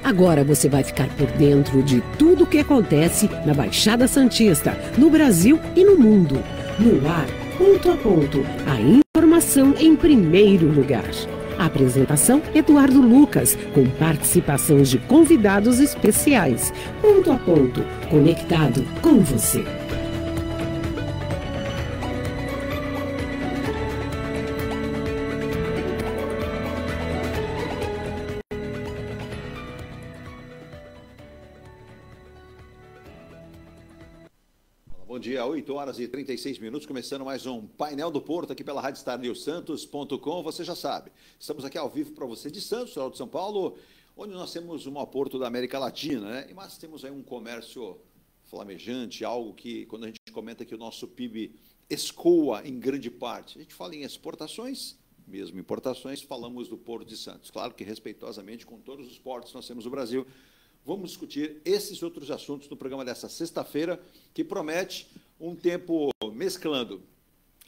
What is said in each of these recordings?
Agora você vai ficar por dentro de tudo o que acontece na Baixada Santista, no Brasil e no mundo. No ar, ponto a ponto, a informação em primeiro lugar. A apresentação, Eduardo Lucas, com participação de convidados especiais. Ponto a ponto, conectado com você. Bom dia, 8 horas e 36 minutos, começando mais um Painel do Porto aqui pela Rádio Star News Santos.com. Você já sabe, estamos aqui ao vivo para você de Santos, de São Paulo, onde nós temos o maior porto da América Latina, né? Mas temos aí um comércio flamejante, algo que, quando a gente comenta que o nosso PIB escoa em grande parte, a gente fala em exportações, mesmo importações, falamos do Porto de Santos. Claro que respeitosamente, com todos os portos que nós temos no Brasil. Vamos discutir esses outros assuntos no programa dessa sexta-feira, que promete um tempo mesclando.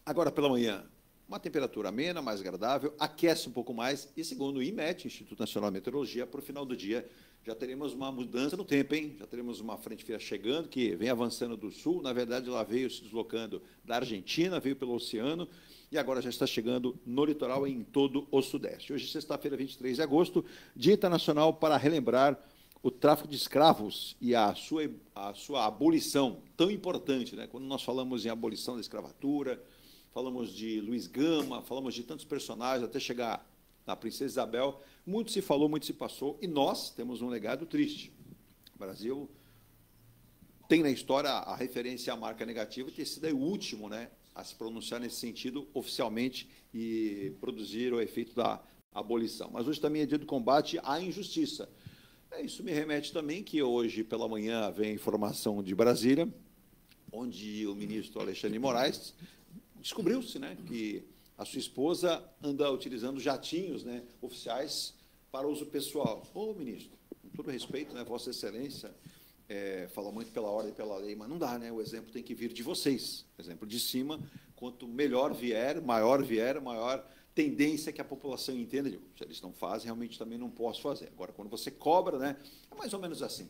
Agora pela manhã, uma temperatura amena, mais agradável, aquece um pouco mais, e segundo o IMET, Instituto Nacional de Meteorologia, para o final do dia já teremos uma mudança no tempo, hein? Já teremos uma frente fria chegando, que vem avançando do sul, na verdade ela veio se deslocando da Argentina, veio pelo oceano, e agora já está chegando no litoral e em todo o sudeste. Hoje, sexta-feira, 23 de agosto, Dia Internacional para relembrar o tráfico de escravos e a sua abolição, tão importante, né? Quando nós falamos em abolição da escravatura, falamos de Luiz Gama, falamos de tantos personagens, até chegar na Princesa Isabel, muito se falou, muito se passou, e nós temos um legado triste. O Brasil tem na história a referência à marca negativa e ter sido o último, né, a se pronunciar nesse sentido oficialmente e produzir o efeito da abolição. Mas hoje também é dia do combate à injustiça. Isso me remete também que hoje pela manhã vem informação de Brasília, onde o ministro Alexandre de Moraes descobriu-se, né, que a sua esposa anda utilizando jatinhos, né, oficiais para uso pessoal. Ô, ministro, com todo respeito, né, Vossa Excelência, fala muito pela ordem e pela lei, mas não dá, né? O exemplo tem que vir de vocês. O exemplo de cima, quanto melhor vier, maior tendência que a população entenda, se eles não fazem, realmente também não posso fazer. Agora, quando você cobra, né, é mais ou menos assim.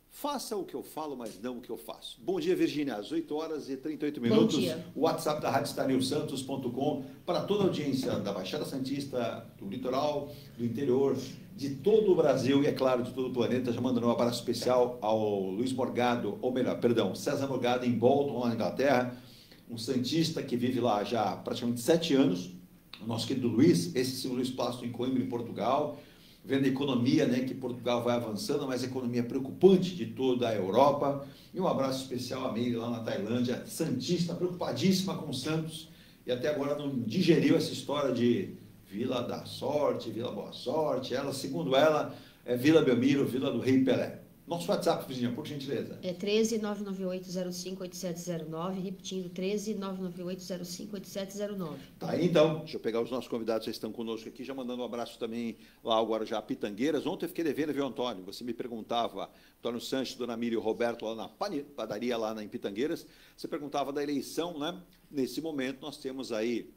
Faça o que eu falo, mas não o que eu faço. Bom dia, Virgínia, às 8 horas e 38 minutos. Bom dia. O WhatsApp da Rádio Star News Santos.com para toda a audiência da Baixada Santista, do litoral, do interior, de todo o Brasil e, é claro, de todo o planeta. Já mandando um abraço especial ao Luiz Morgado, ou melhor, perdão, César Morgado, em Bolton, lá na Inglaterra, um santista que vive lá já praticamente 7 anos. O nosso querido Luiz, esse sim, Luiz Plácido em Coimbra, em Portugal, vendo a economia, né, que Portugal vai avançando, mas a economia preocupante de toda a Europa. E um abraço especial à Meire lá na Tailândia, santista, preocupadíssima com Santos, e até agora não digeriu essa história de Vila da Sorte, Vila Boa Sorte. Ela, segundo ela, é Vila Belmiro, Vila do Rei Pelé. Nosso WhatsApp, Virginia, por gentileza. É 13 998058709, repetindo, 13 998058709. Tá aí, então. Deixa eu pegar os nossos convidados que estão conosco aqui, já mandando um abraço também lá ao Guarujá Pitangueiras. Ontem eu fiquei devendo, viu, Antônio? Você me perguntava, Antônio Sanches, Dona Miriam e Roberto, lá na padaria, lá em Pitangueiras, você perguntava da eleição, né? Nesse momento, nós temos aí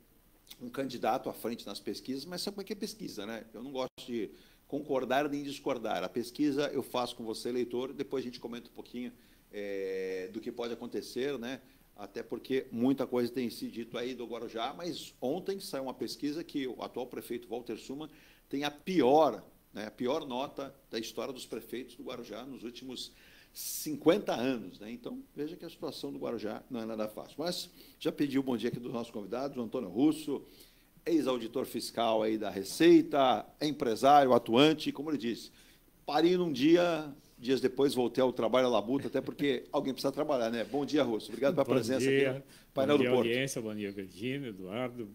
um candidato à frente nas pesquisas, mas sabe como é que é pesquisa, né? Eu não gosto de concordar nem discordar. A pesquisa eu faço com você, leitor, depois a gente comenta um pouquinho do que pode acontecer, né? Até porque muita coisa tem se dito aí do Guarujá, mas ontem saiu uma pesquisa que o atual prefeito Walter Suma tem a pior nota da história dos prefeitos do Guarujá nos últimos 50 anos, né? Então, veja que a situação do Guarujá não é nada fácil. Mas já pedi o bom dia aqui dos nossos convidados, o Antônio Russo, ex-auditor fiscal aí da Receita, empresário, atuante, como ele disse, parei num dia, dias depois voltei ao trabalho à labuta, até porque alguém precisa trabalhar, né? Bom dia, Russo. Obrigado pela presença aqui no Painel do Porto. Bom dia, audiência, bom dia, Virgínia, Eduardo,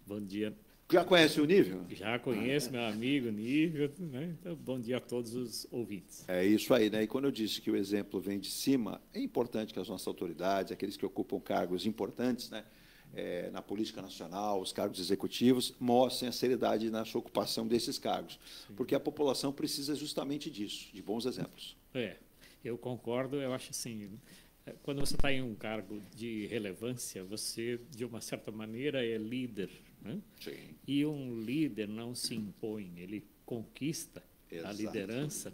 bom dia. Já conhece o Nível? Já conheço, meu amigo Nível, né? Então, bom dia a todos os ouvintes. É isso aí, né? E quando eu disse que o exemplo vem de cima, é importante que as nossas autoridades, aqueles que ocupam cargos importantes, né? Na política nacional, os cargos executivos, mostrem a seriedade na sua ocupação desses cargos. Sim. Porque a população precisa justamente disso, de bons exemplos. Eu concordo, eu acho assim, quando você está em um cargo de relevância, você, de uma certa maneira, é líder, né? Sim. E um líder não se impõe, ele conquista a liderança,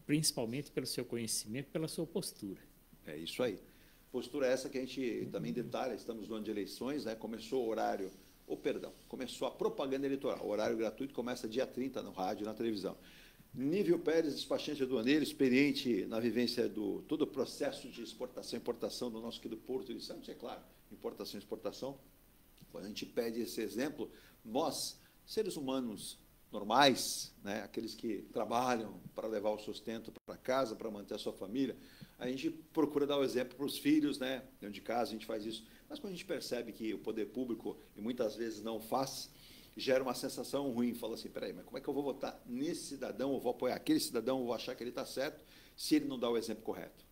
principalmente pelo seu conhecimento, pela sua postura. É isso aí. Postura essa que a gente também detalha, estamos no ano de eleições, né? Começou a propaganda eleitoral. O horário gratuito começa dia 30 no rádio e na televisão. Nível Pérez, despachante aduaneiro, experiente na vivência do todo o processo de exportação e importação do nosso querido Porto de Santos, é claro, importação e exportação. Quando a gente pede esse exemplo, nós, seres humanos normais, né, aqueles que trabalham para levar o sustento para casa, para manter a sua família, a gente procura dar o exemplo para os filhos, né, dentro de casa a gente faz isso. Mas quando a gente percebe que o poder público, e muitas vezes não faz, gera uma sensação ruim, fala assim, peraí, mas como é que eu vou votar nesse cidadão, eu vou apoiar aquele cidadão, eu vou achar que ele está certo, se ele não dá o exemplo correto?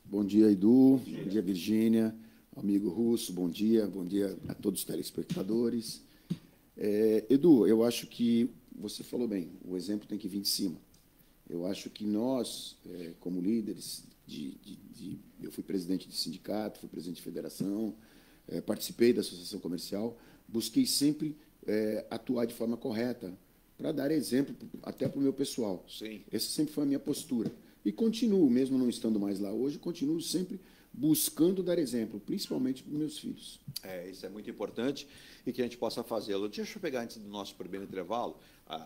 Bom dia, Edu, bom dia, Virgínia, amigo Russo, bom dia a todos os telespectadores. Edu, eu acho que você falou bem, o exemplo tem que vir de cima. Eu acho que nós, como líderes, eu fui presidente de sindicato, fui presidente de federação, participei da associação comercial, busquei sempre atuar de forma correta, para dar exemplo até para o meu pessoal. Sim. Essa sempre foi a minha postura. E continuo, mesmo não estando mais lá hoje, continuo sempre buscando dar exemplo, principalmente para os meus filhos. Isso é muito importante e que a gente possa fazê-lo. Deixa eu pegar, antes do nosso primeiro intervalo,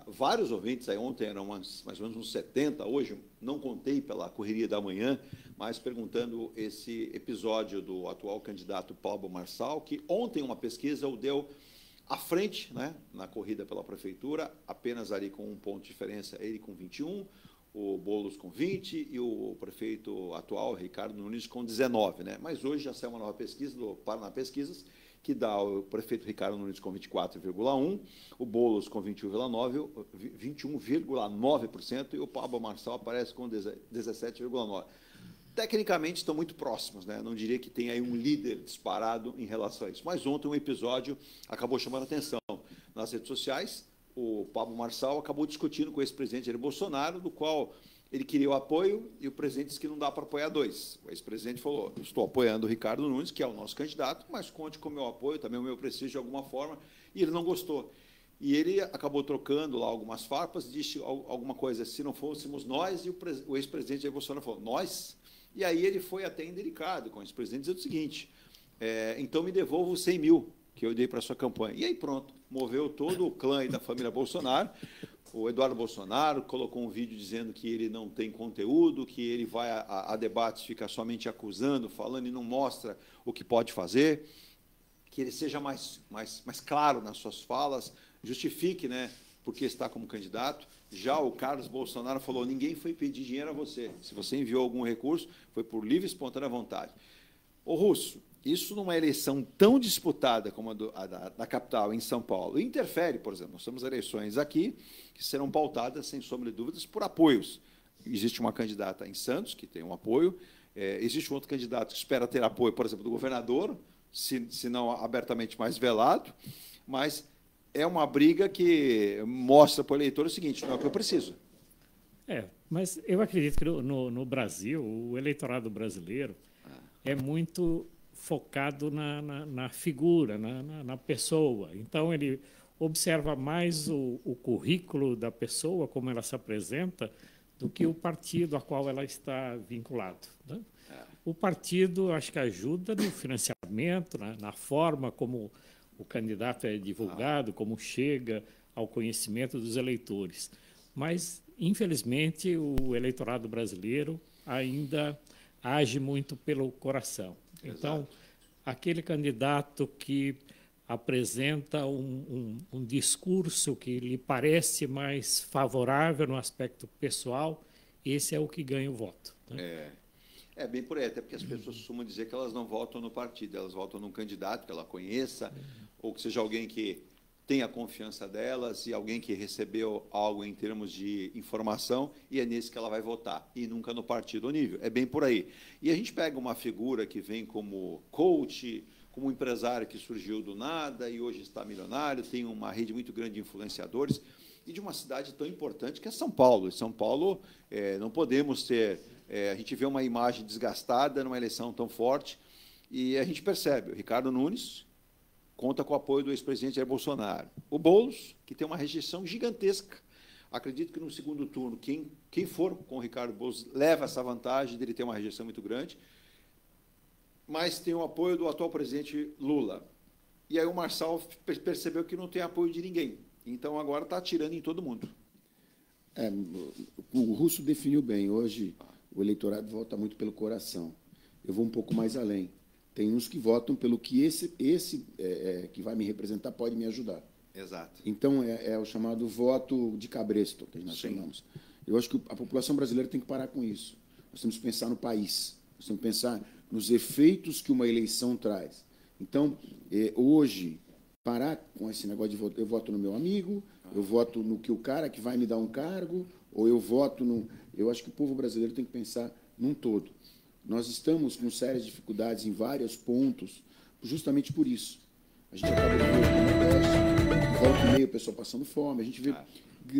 vários ouvintes, aí ontem eram mais ou menos uns 70, hoje não contei pela correria da manhã, mas perguntando esse episódio do atual candidato Pablo Marçal, que ontem uma pesquisa o deu à frente, né, na corrida pela prefeitura, apenas ali com um ponto de diferença, ele com 21, o Boulos com 20 e o prefeito atual, Ricardo Nunes, com 19. Né? Mas hoje já saiu uma nova pesquisa do Paraná Pesquisas, que dá o prefeito Ricardo Nunes com 24,1%, o Boulos com 21,9% e o Pablo Marçal aparece com 17,9%. Tecnicamente estão muito próximos, né? Não diria que tem aí um líder disparado em relação a isso. Mas ontem um episódio acabou chamando a atenção nas redes sociais. O Pablo Marçal acabou discutindo com o ex-presidente Jair Bolsonaro, do qual ele queria o apoio e o presidente disse que não dá para apoiar dois. O ex-presidente falou, estou apoiando o Ricardo Nunes, que é o nosso candidato, mas conte com o meu apoio, também o meu prestígio de alguma forma, e ele não gostou. E ele acabou trocando lá algumas farpas, disse alguma coisa, se não fôssemos nós, e o ex-presidente Jair Bolsonaro falou, nós? E aí ele foi até indelicado com o ex-presidente, dizendo o seguinte, então me devolva os 100 mil que eu dei para a sua campanha. E aí pronto, moveu todo o clã da família Bolsonaro. O Eduardo Bolsonaro colocou um vídeo dizendo que ele não tem conteúdo, que ele vai a debates, fica somente acusando, falando e não mostra o que pode fazer, que ele seja mais claro nas suas falas, justifique, né, porque está como candidato. Já o Carlos Bolsonaro falou, ninguém foi pedir dinheiro a você. Se você enviou algum recurso, foi por livre e espontânea vontade. Ô Russo, isso numa eleição tão disputada como a da capital, em São Paulo, interfere, por exemplo, nós temos eleições aqui que serão pautadas, sem sombra de dúvidas, por apoios. Existe uma candidata em Santos, que tem um apoio, existe um outro candidato que espera ter apoio, por exemplo, do governador, se não abertamente mais velado, mas é uma briga que mostra para o eleitor o seguinte, não é o que eu preciso. Mas eu acredito que no Brasil, o eleitorado brasileiro é muito focado na figura, na pessoa. Então, ele observa mais o currículo da pessoa, como ela se apresenta, do que o partido a qual ela está vinculado. Né? O partido, acho que ajuda no financiamento, na forma como o candidato é divulgado, como chega ao conhecimento dos eleitores. Mas, infelizmente, o eleitorado brasileiro ainda age muito pelo coração. Então, Exato. Aquele candidato que apresenta um discurso que lhe parece mais favorável no aspecto pessoal, esse é o que ganha o voto. Né? É bem por aí, até porque as pessoas costumam dizer que elas não votam no partido, elas votam num candidato que ela conheça, ou que seja alguém que tenha a confiança delas e alguém que recebeu algo em termos de informação e é nesse que ela vai votar, e nunca no partido ou nível. É bem por aí. E a gente pega uma figura que vem como coach, como um empresário que surgiu do nada e hoje está milionário, tem uma rede muito grande de influenciadores, e de uma cidade tão importante que é São Paulo. Em São Paulo, não podemos ter... a gente vê uma imagem desgastada numa eleição tão forte, e a gente percebe, o Ricardo Nunes conta com o apoio do ex-presidente Jair Bolsonaro. O Boulos, que tem uma rejeição gigantesca Acredito que no segundo turno, quem for com o Ricardo Boulos leva essa vantagem dele ter uma rejeição muito grande, mas tem o apoio do atual presidente Lula. E aí o Marçal percebeu que não tem apoio de ninguém. Então, agora está atirando em todo mundo. O Russo definiu bem. Hoje, o eleitorado vota muito pelo coração. Eu vou um pouco mais além. Tem uns que votam pelo que esse que vai me representar pode me ajudar. Exato. Então, é o chamado voto de cabresto, que nós chamamos. Eu acho que a população brasileira tem que parar com isso. Nós temos que pensar no país. Nós temos que pensar nos efeitos que uma eleição traz. Então, hoje, parar com esse negócio de voto, eu voto no meu amigo, eu voto no que o cara que vai me dar um cargo, ou eu voto no... Eu acho que o povo brasileiro tem que pensar num todo. Nós estamos com sérias dificuldades em vários pontos, justamente por isso. A gente acaba de ver no Nordeste, volta e meia, o pessoal passando fome, a gente vê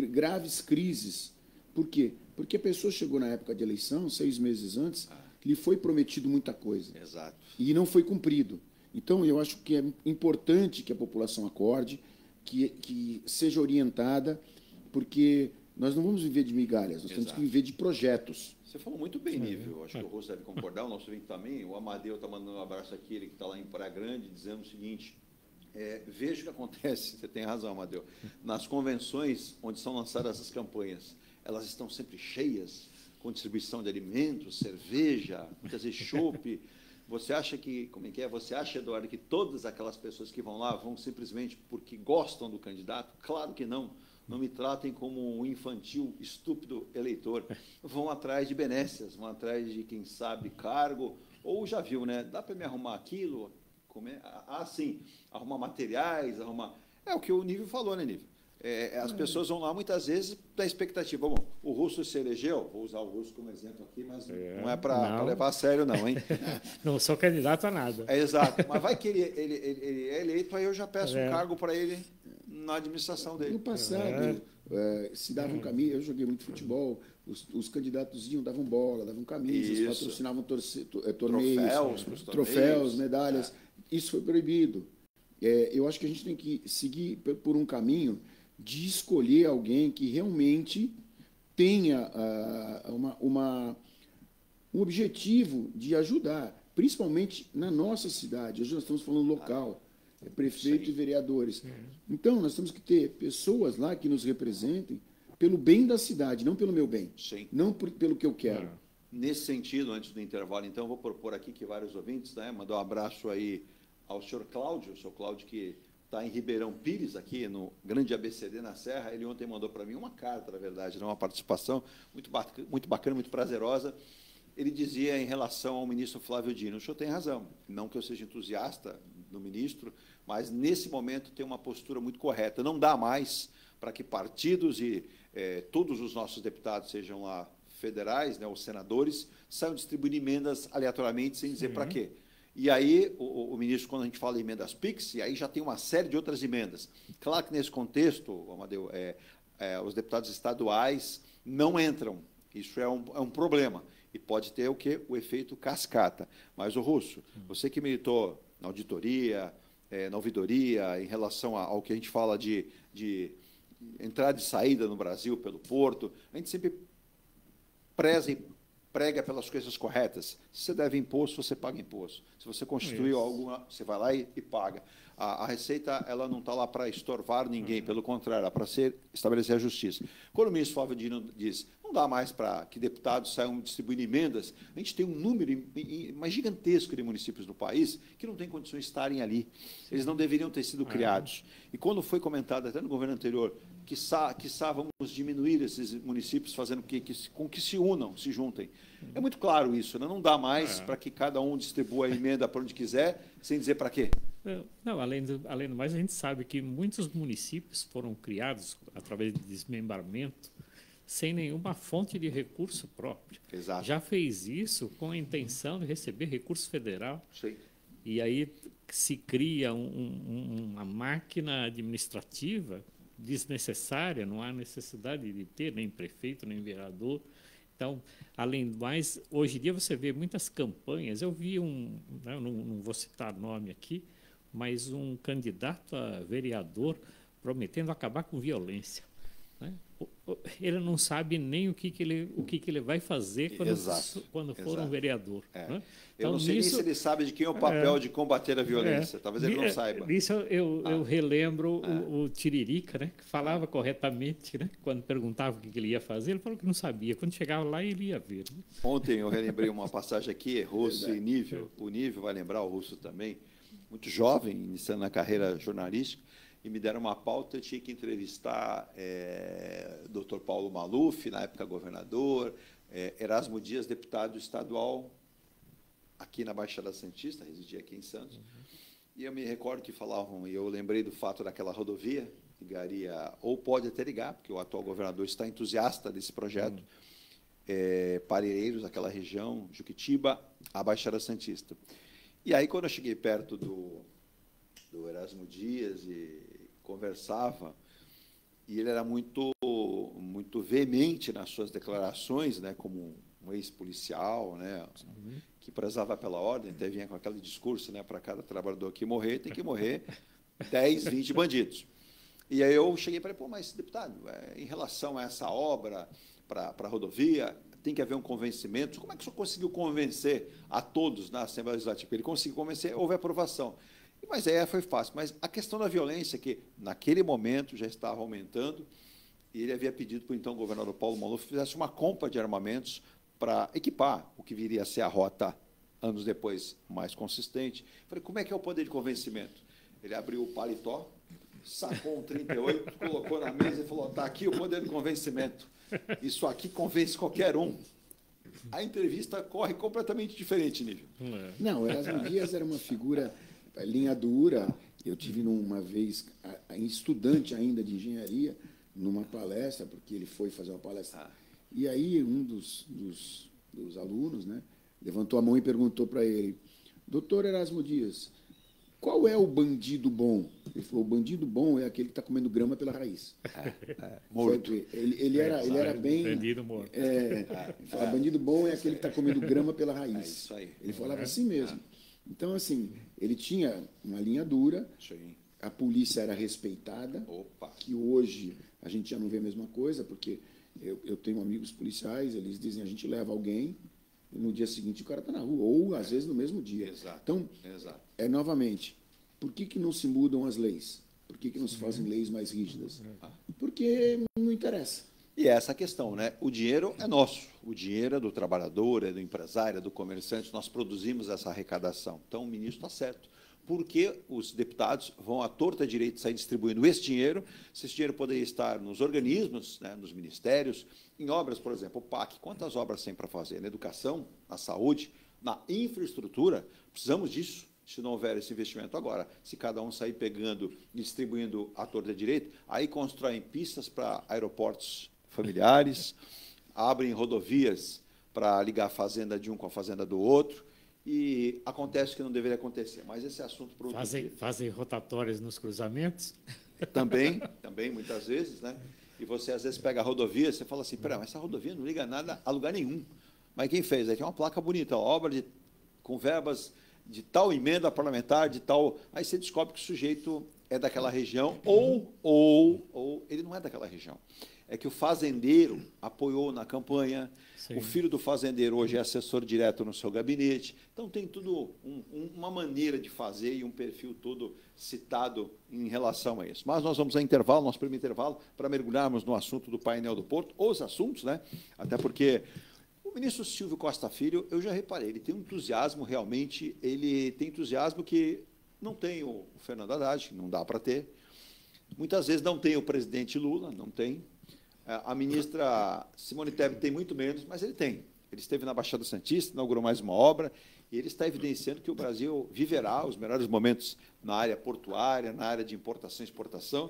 graves crises. Por quê? Porque a pessoa chegou na época de eleição, 6 meses antes, lhe foi prometido muita coisa. Exato. E não foi cumprido. Então, eu acho que é importante que a população acorde, que seja orientada, porque nós não vamos viver de migalhas, nós temos que viver de projetos. Você falou muito bem, Nível. Acho que o Rosso deve concordar, o nosso ouvinte também. O Amadeu está mandando um abraço aqui, ele que está lá em Praia Grande, dizendo o seguinte: veja o que acontece, você tem razão, Amadeu, nas convenções onde são lançadas essas campanhas, elas estão sempre cheias, com distribuição de alimentos, cerveja, muitas vezes chope. Você acha que, como é que é? Você acha, Eduardo, que todas aquelas pessoas que vão lá vão simplesmente porque gostam do candidato? Claro que não. Não me tratem como um infantil, estúpido eleitor. Vão atrás de benécias, vão atrás de, quem sabe, cargo. Ou já viu, né? Dá para me arrumar aquilo? Sim, arrumar materiais, arrumar... É o que o Nível falou, né, Nível? As pessoas vão lá, muitas vezes, da expectativa. Bom, o Russo se elegeu, vou usar o Russo como exemplo aqui, mas não é para levar a sério, não, hein? Não sou candidato a nada. Exato, mas vai que ele é eleito, aí eu já peço um cargo para ele na administração dele. No passado, se dava um caminho, eu joguei muito futebol, os candidatos iam, davam bola, davam camisas, patrocinavam torneios, troféus, medalhas. Isso foi proibido. Eu acho que a gente tem que seguir por um caminho de escolher alguém que realmente tenha um objetivo de ajudar, principalmente na nossa cidade. Hoje nós estamos falando local, prefeito e vereadores. Então, nós temos que ter pessoas lá que nos representem pelo bem da cidade, não pelo meu bem, não pelo que eu quero. Nesse sentido, antes do intervalo, então, vou propor aqui que vários ouvintes, né, mandar um abraço aí ao senhor Cláudio, que está em Ribeirão Pires, aqui no grande ABCD na Serra. Ele ontem mandou para mim uma carta, na verdade, uma participação muito bacana, muito prazerosa. Ele dizia em relação ao ministro Flávio Dino: o senhor tem razão, não que eu seja entusiasta do ministro, mas nesse momento tem uma postura muito correta. Não dá mais para que partidos e todos os nossos deputados, sejam lá federais, né, os senadores, saiam distribuindo emendas aleatoriamente sem dizer para quê. E aí, o ministro, quando a gente fala em emendas PIX, e aí já tem uma série de outras emendas. Claro que nesse contexto, Amadeu, os deputados estaduais não entram. Isso é um problema. E pode ter o quê? O efeito cascata. Mas, o Russo, você que militou na auditoria, na ouvidoria, em relação ao que a gente fala de entrada e saída no Brasil pelo porto, a gente sempre prega pelas coisas corretas. Se você deve imposto, você paga imposto. Se você constituiu algo, você vai lá e paga. A Receita, ela não está lá para estorvar ninguém, pelo contrário, ela para estabelecer a justiça. Quando o ministro Flávio Dino diz: não dá mais para que deputados saiam distribuindo emendas, a gente tem um número mais gigantesco de municípios no país que não tem condições de estarem ali. Eles não deveriam ter sido criados. E quando foi comentado até no governo anterior, quiçá vamos diminuir esses municípios, fazendo com que se unam, se juntem. É muito claro isso, né? Não dá mais para que cada um distribua a emenda para onde quiser, sem dizer para quê. Não, além do mais, a gente sabe que muitos municípios foram criados através de desmembramento sem nenhuma fonte de recurso próprio. Exato. Já fez isso com a intenção de receber recurso federal. Sim. E aí se cria uma máquina administrativa desnecessária, não há necessidade de ter nem prefeito, nem vereador. Então, além do mais, hoje em dia você vê muitas campanhas. Eu vi não vou citar nome aqui, mas um candidato a vereador prometendo acabar com violência. né? Ele não sabe nem o que ele vai fazer quando for um vereador. Né? Eu Então, não sei nem se ele sabe de quem é o papel de combater a violência. Talvez ele não saiba. Nisso eu relembro o Tiririca, né, que falava corretamente, né, quando perguntava o que ele ia fazer, ele falou que não sabia. Quando chegava lá, ele ia ver. Né? Ontem eu relembrei uma passagem aqui, Russo e Nível. O Nível vai lembrar, o Russo também, muito jovem, iniciando na carreira jornalística, e me deram uma pauta, eu tinha que entrevistar Dr. Paulo Maluf, na época governador, Erasmo Dias, deputado estadual, aqui na Baixada Santista, residia aqui em Santos. E eu me recordo que falavam, e eu lembrei do fato daquela rodovia, ligaria, ou pode até ligar, porque o atual governador está entusiasta desse projeto, Parelheiros, aquela região, Juquitiba, a Baixada Santista. E aí, quando eu cheguei perto do Erasmo Dias e conversava, e ele era muito veemente nas suas declarações, né, como um ex-policial, né, que prezava pela ordem, até vinha com aquele discurso, né, para cada trabalhador que morrer, tem que morrer 10, 20 bandidos. E aí eu cheguei para ele, mas, deputado, em relação a essa obra para a rodovia, tem que haver um convencimento. Como é que o senhor conseguiu convencer a todos na Assembleia Legislativa? Ele conseguiu convencer, houve aprovação. Mas foi fácil. Mas a questão da violência, que naquele momento já estava aumentando, e ele havia pedido para o então governador Paulo Maluf que fizesse uma compra de armamentos para equipar o que viria a ser a rota, anos depois, mais consistente. Eu falei, como é que é o poder de convencimento? Ele abriu o paletó, sacou um 38, colocou na mesa e falou, está aqui o poder de convencimento. Isso aqui convence qualquer um. A entrevista corre completamente diferente, Nível. Não, Erasmo Dias era uma figura linha dura. Eu tive uma vez, estudante ainda de engenharia, numa palestra, porque ele foi fazer uma palestra. E aí um dos alunos, né, levantou a mão e perguntou para ele, doutor Erasmo Dias, qual é o bandido bom? Ele falou, o bandido bom é aquele que está comendo grama pela raiz. Morto. Ele era bem... Bandido morto. Ele falava, bandido bom é aquele que está comendo grama pela raiz. É isso aí. Ele falava assim mesmo. Então, assim, ele tinha uma linha dura, a polícia era respeitada, que hoje a gente já não vê a mesma coisa, porque eu tenho amigos policiais, eles dizem, a gente leva alguém, e no dia seguinte o cara está na rua, ou às vezes no mesmo dia. Exato. Então, novamente, por que não se mudam as leis? Por que não se fazem leis mais rígidas? Porque não interessa. E essa questão, né? O dinheiro é nosso, o dinheiro é do trabalhador, é do empresário, é do comerciante, nós produzimos essa arrecadação. Então, o ministro está certo. Por que os deputados vão à torta direita sair distribuindo esse dinheiro, se esse dinheiro poderia estar nos organismos, né, nos ministérios, em obras, por exemplo, o PAC, quantas obras tem para fazer? Na educação, na saúde, na infraestrutura, precisamos disso. Se não houver esse investimento agora, se cada um sair pegando e distribuindo à torta direita, aí constroem pistas para aeroportos familiares, abrem rodovias para ligar a fazenda de um com a fazenda do outro, e acontece o que não deveria acontecer. Mas esse assunto... Fazem rotatórias nos cruzamentos? Também, muitas vezes, né? E você, às vezes, pega a rodovia, você fala assim, mas essa rodovia não liga nada a lugar nenhum. Mas quem fez? Aí tem uma placa bonita, obra com verbas de tal emenda parlamentar, de tal... Aí você descobre que o sujeito é daquela região, ou ele não é daquela região. É que o fazendeiro apoiou na campanha, sim. O filho do fazendeiro hoje é assessor direto no seu gabinete. Então, tem tudo uma maneira de fazer e um perfil todo citado em relação a isso. Mas nós vamos a intervalo, nosso primeiro intervalo, para mergulharmos no assunto do painel do Porto, os assuntos, né? Até porque o ministro Silvio Costa Filho, eu já reparei, ele tem um entusiasmo realmente, ele tem entusiasmo que não tem o Fernando Haddad, não dá para ter. Muitas vezes não tem o presidente Lula, não tem. A ministra Simone Tebet tem muito menos, mas ele tem. Ele esteve na Baixada Santista, inaugurou mais uma obra, e ele está evidenciando que o Brasil viverá os melhores momentos na área portuária, na área de importação e exportação,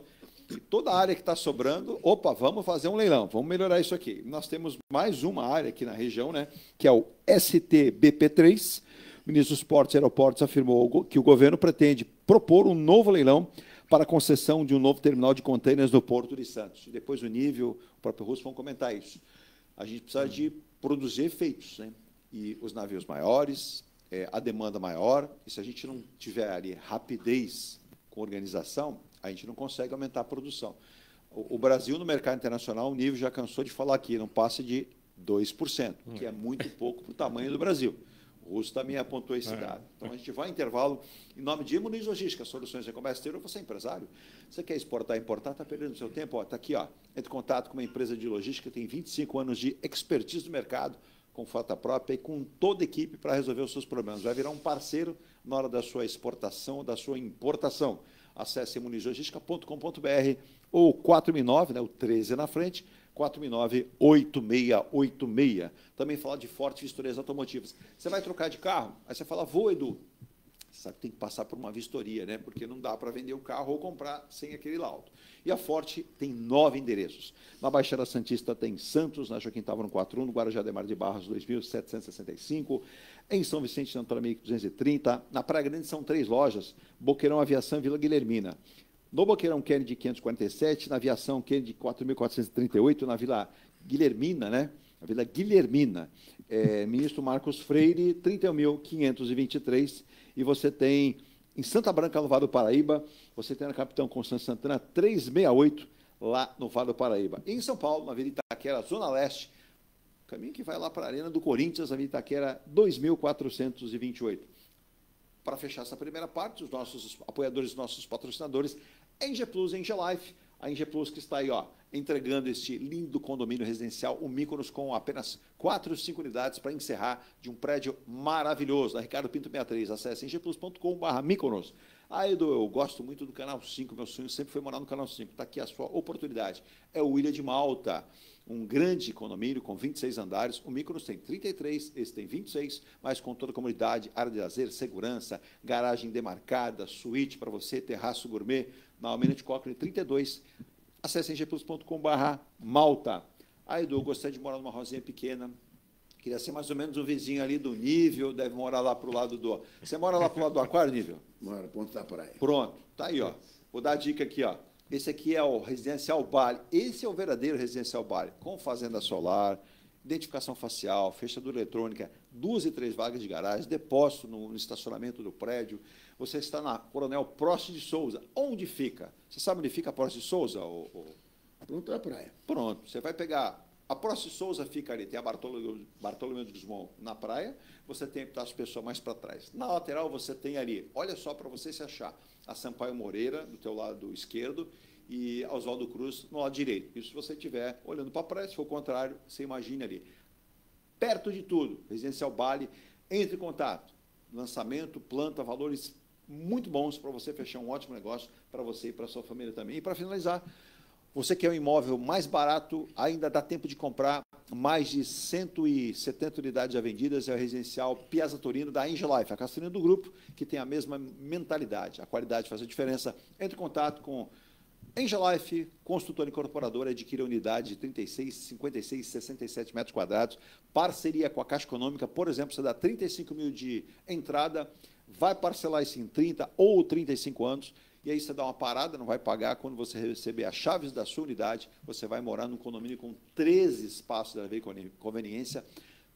e toda a área que está sobrando, vamos fazer um leilão, vamos melhorar isso aqui. Nós temos mais uma área aqui na região, né, que é o STBP3. O ministro dos Esportes e Aeroportos afirmou que o governo pretende propor um novo leilão para a concessão de um novo terminal de contêineres no Porto de Santos. E depois o Nível, o próprio Russo vão comentar isso. A gente precisa de produzir efeitos, né? E os navios maiores, a demanda maior, e se a gente não tiver ali rapidez com organização, a gente não consegue aumentar a produção. O Brasil, no mercado internacional, o nível já cansou de falar aqui, não passa de 2%, que é muito pouco para o tamanho do Brasil. O Russo também apontou esse dado. Então, a gente vai em intervalo. Em nome de Muniz Logística, soluções de comércio exterior, você é empresário. Você quer exportar, importar, está perdendo seu tempo? Está aqui, ó. Entre em contato com uma empresa de logística que tem 25 anos de expertise no mercado, com frota própria e com toda a equipe para resolver os seus problemas. Vai virar um parceiro na hora da sua exportação, da sua importação. Acesse munizlogistica.com.br ou 469, né, o 13 na frente, 469-8686. Também fala de Forte Vistorias Automotivas. Você vai trocar de carro, aí você fala, vou, Edu. Você sabe que tem que passar por uma vistoria, né? Porque não dá para vender o carro ou comprar sem aquele laudo. E a Forte tem 9 endereços. Na Baixada Santista tem Santos, na Joaquim Távora 141, no Guarujá de Mar de Barros 2765, em São Vicente, na Antônio 230. Na Praia Grande são 3 lojas, Boqueirão Aviação e Vila Guilhermina. No Boqueirão Kennedy 547, na Aviação Kennedy 4438, na Vila Guilhermina, né? A Vila Guilhermina, Ministro Marcos Freire, 31.523, e você tem em Santa Branca, no Vale do Paraíba, você tem na Capitão Constâncio Santana, 368, lá no Vale do Paraíba. E em São Paulo, na Vila Itaquera, Zona Leste, caminho que vai lá para a Arena do Corinthians, na Vila Itaquera, 2428. Para fechar essa primeira parte, os nossos apoiadores, os nossos patrocinadores, Eng Plus, Eng Life, a Eng Plus que está aí, ó, entregando este lindo condomínio residencial, o Mykonos, com apenas 4 ou 5 unidades para encerrar, de um prédio maravilhoso, da Ricardo Pinto 63. Acesse engplus.com/Mykonos. Ah, Edu, eu gosto muito do Canal 5, meu sonho sempre foi morar no Canal 5. Está aqui a sua oportunidade. É o Ilha de Malta, um grande condomínio com 26 andares. O Mykonos tem 33, esse tem 26, mas com toda a comunidade, área de lazer, segurança, garagem demarcada, suíte para você, terraço gourmet, na Almirante Cochrane 32. Acesse engplus.com/Malta. Ah, Edu, eu gostaria de morar numa rosinha pequena. Queria ser mais ou menos um vizinho ali do Nível, deve morar lá para o lado do... Você mora lá para o lado do aquário, Nível? Mora, ponto da praia. Pronto, tá aí, ó. Vou dar a dica aqui, ó. Esse aqui é o Residencial Bali. Esse é o verdadeiro Residencial Bali, com fazenda solar, identificação facial, fechadura eletrônica, 2 e 3 vagas de garagem, depósito no estacionamento do prédio. Você está na Coronel Prost de Souza. Onde fica? Você sabe onde fica a Prost de Souza? Ponto da praia. Pronto, você vai pegar... A Prost de Souza fica ali, tem a Bartolomeu de Guzmão na praia, você tem as pessoas mais para trás. Na lateral você tem ali, olha só para você se achar, a Sampaio Moreira, do teu lado esquerdo, e a Oswaldo Cruz no lado direito. Isso se você estiver olhando para a praia, se for o contrário, você imagine ali. Perto de tudo, Residencial Bali, entre em contato. Lançamento, planta, valores muito bons para você fechar um ótimo negócio para você e para a sua família também. E para finalizar, você quer um imóvel mais barato, ainda dá tempo de comprar, mais de 170 unidades já vendidas, é o residencial Piazza Torino da Eng Life, a castanha do grupo, que tem a mesma mentalidade, a qualidade faz a diferença. Entre em contato com Eng Life, construtora incorporadora, adquire a unidade de 36, 56, 67 metros quadrados, parceria com a Caixa Econômica, por exemplo, você dá 35 mil de entrada, vai parcelar isso em 30 ou 35 anos, e aí você dá uma parada, não vai pagar. Quando você receber as chaves da sua unidade, você vai morar num condomínio com 13 espaços de conveniência,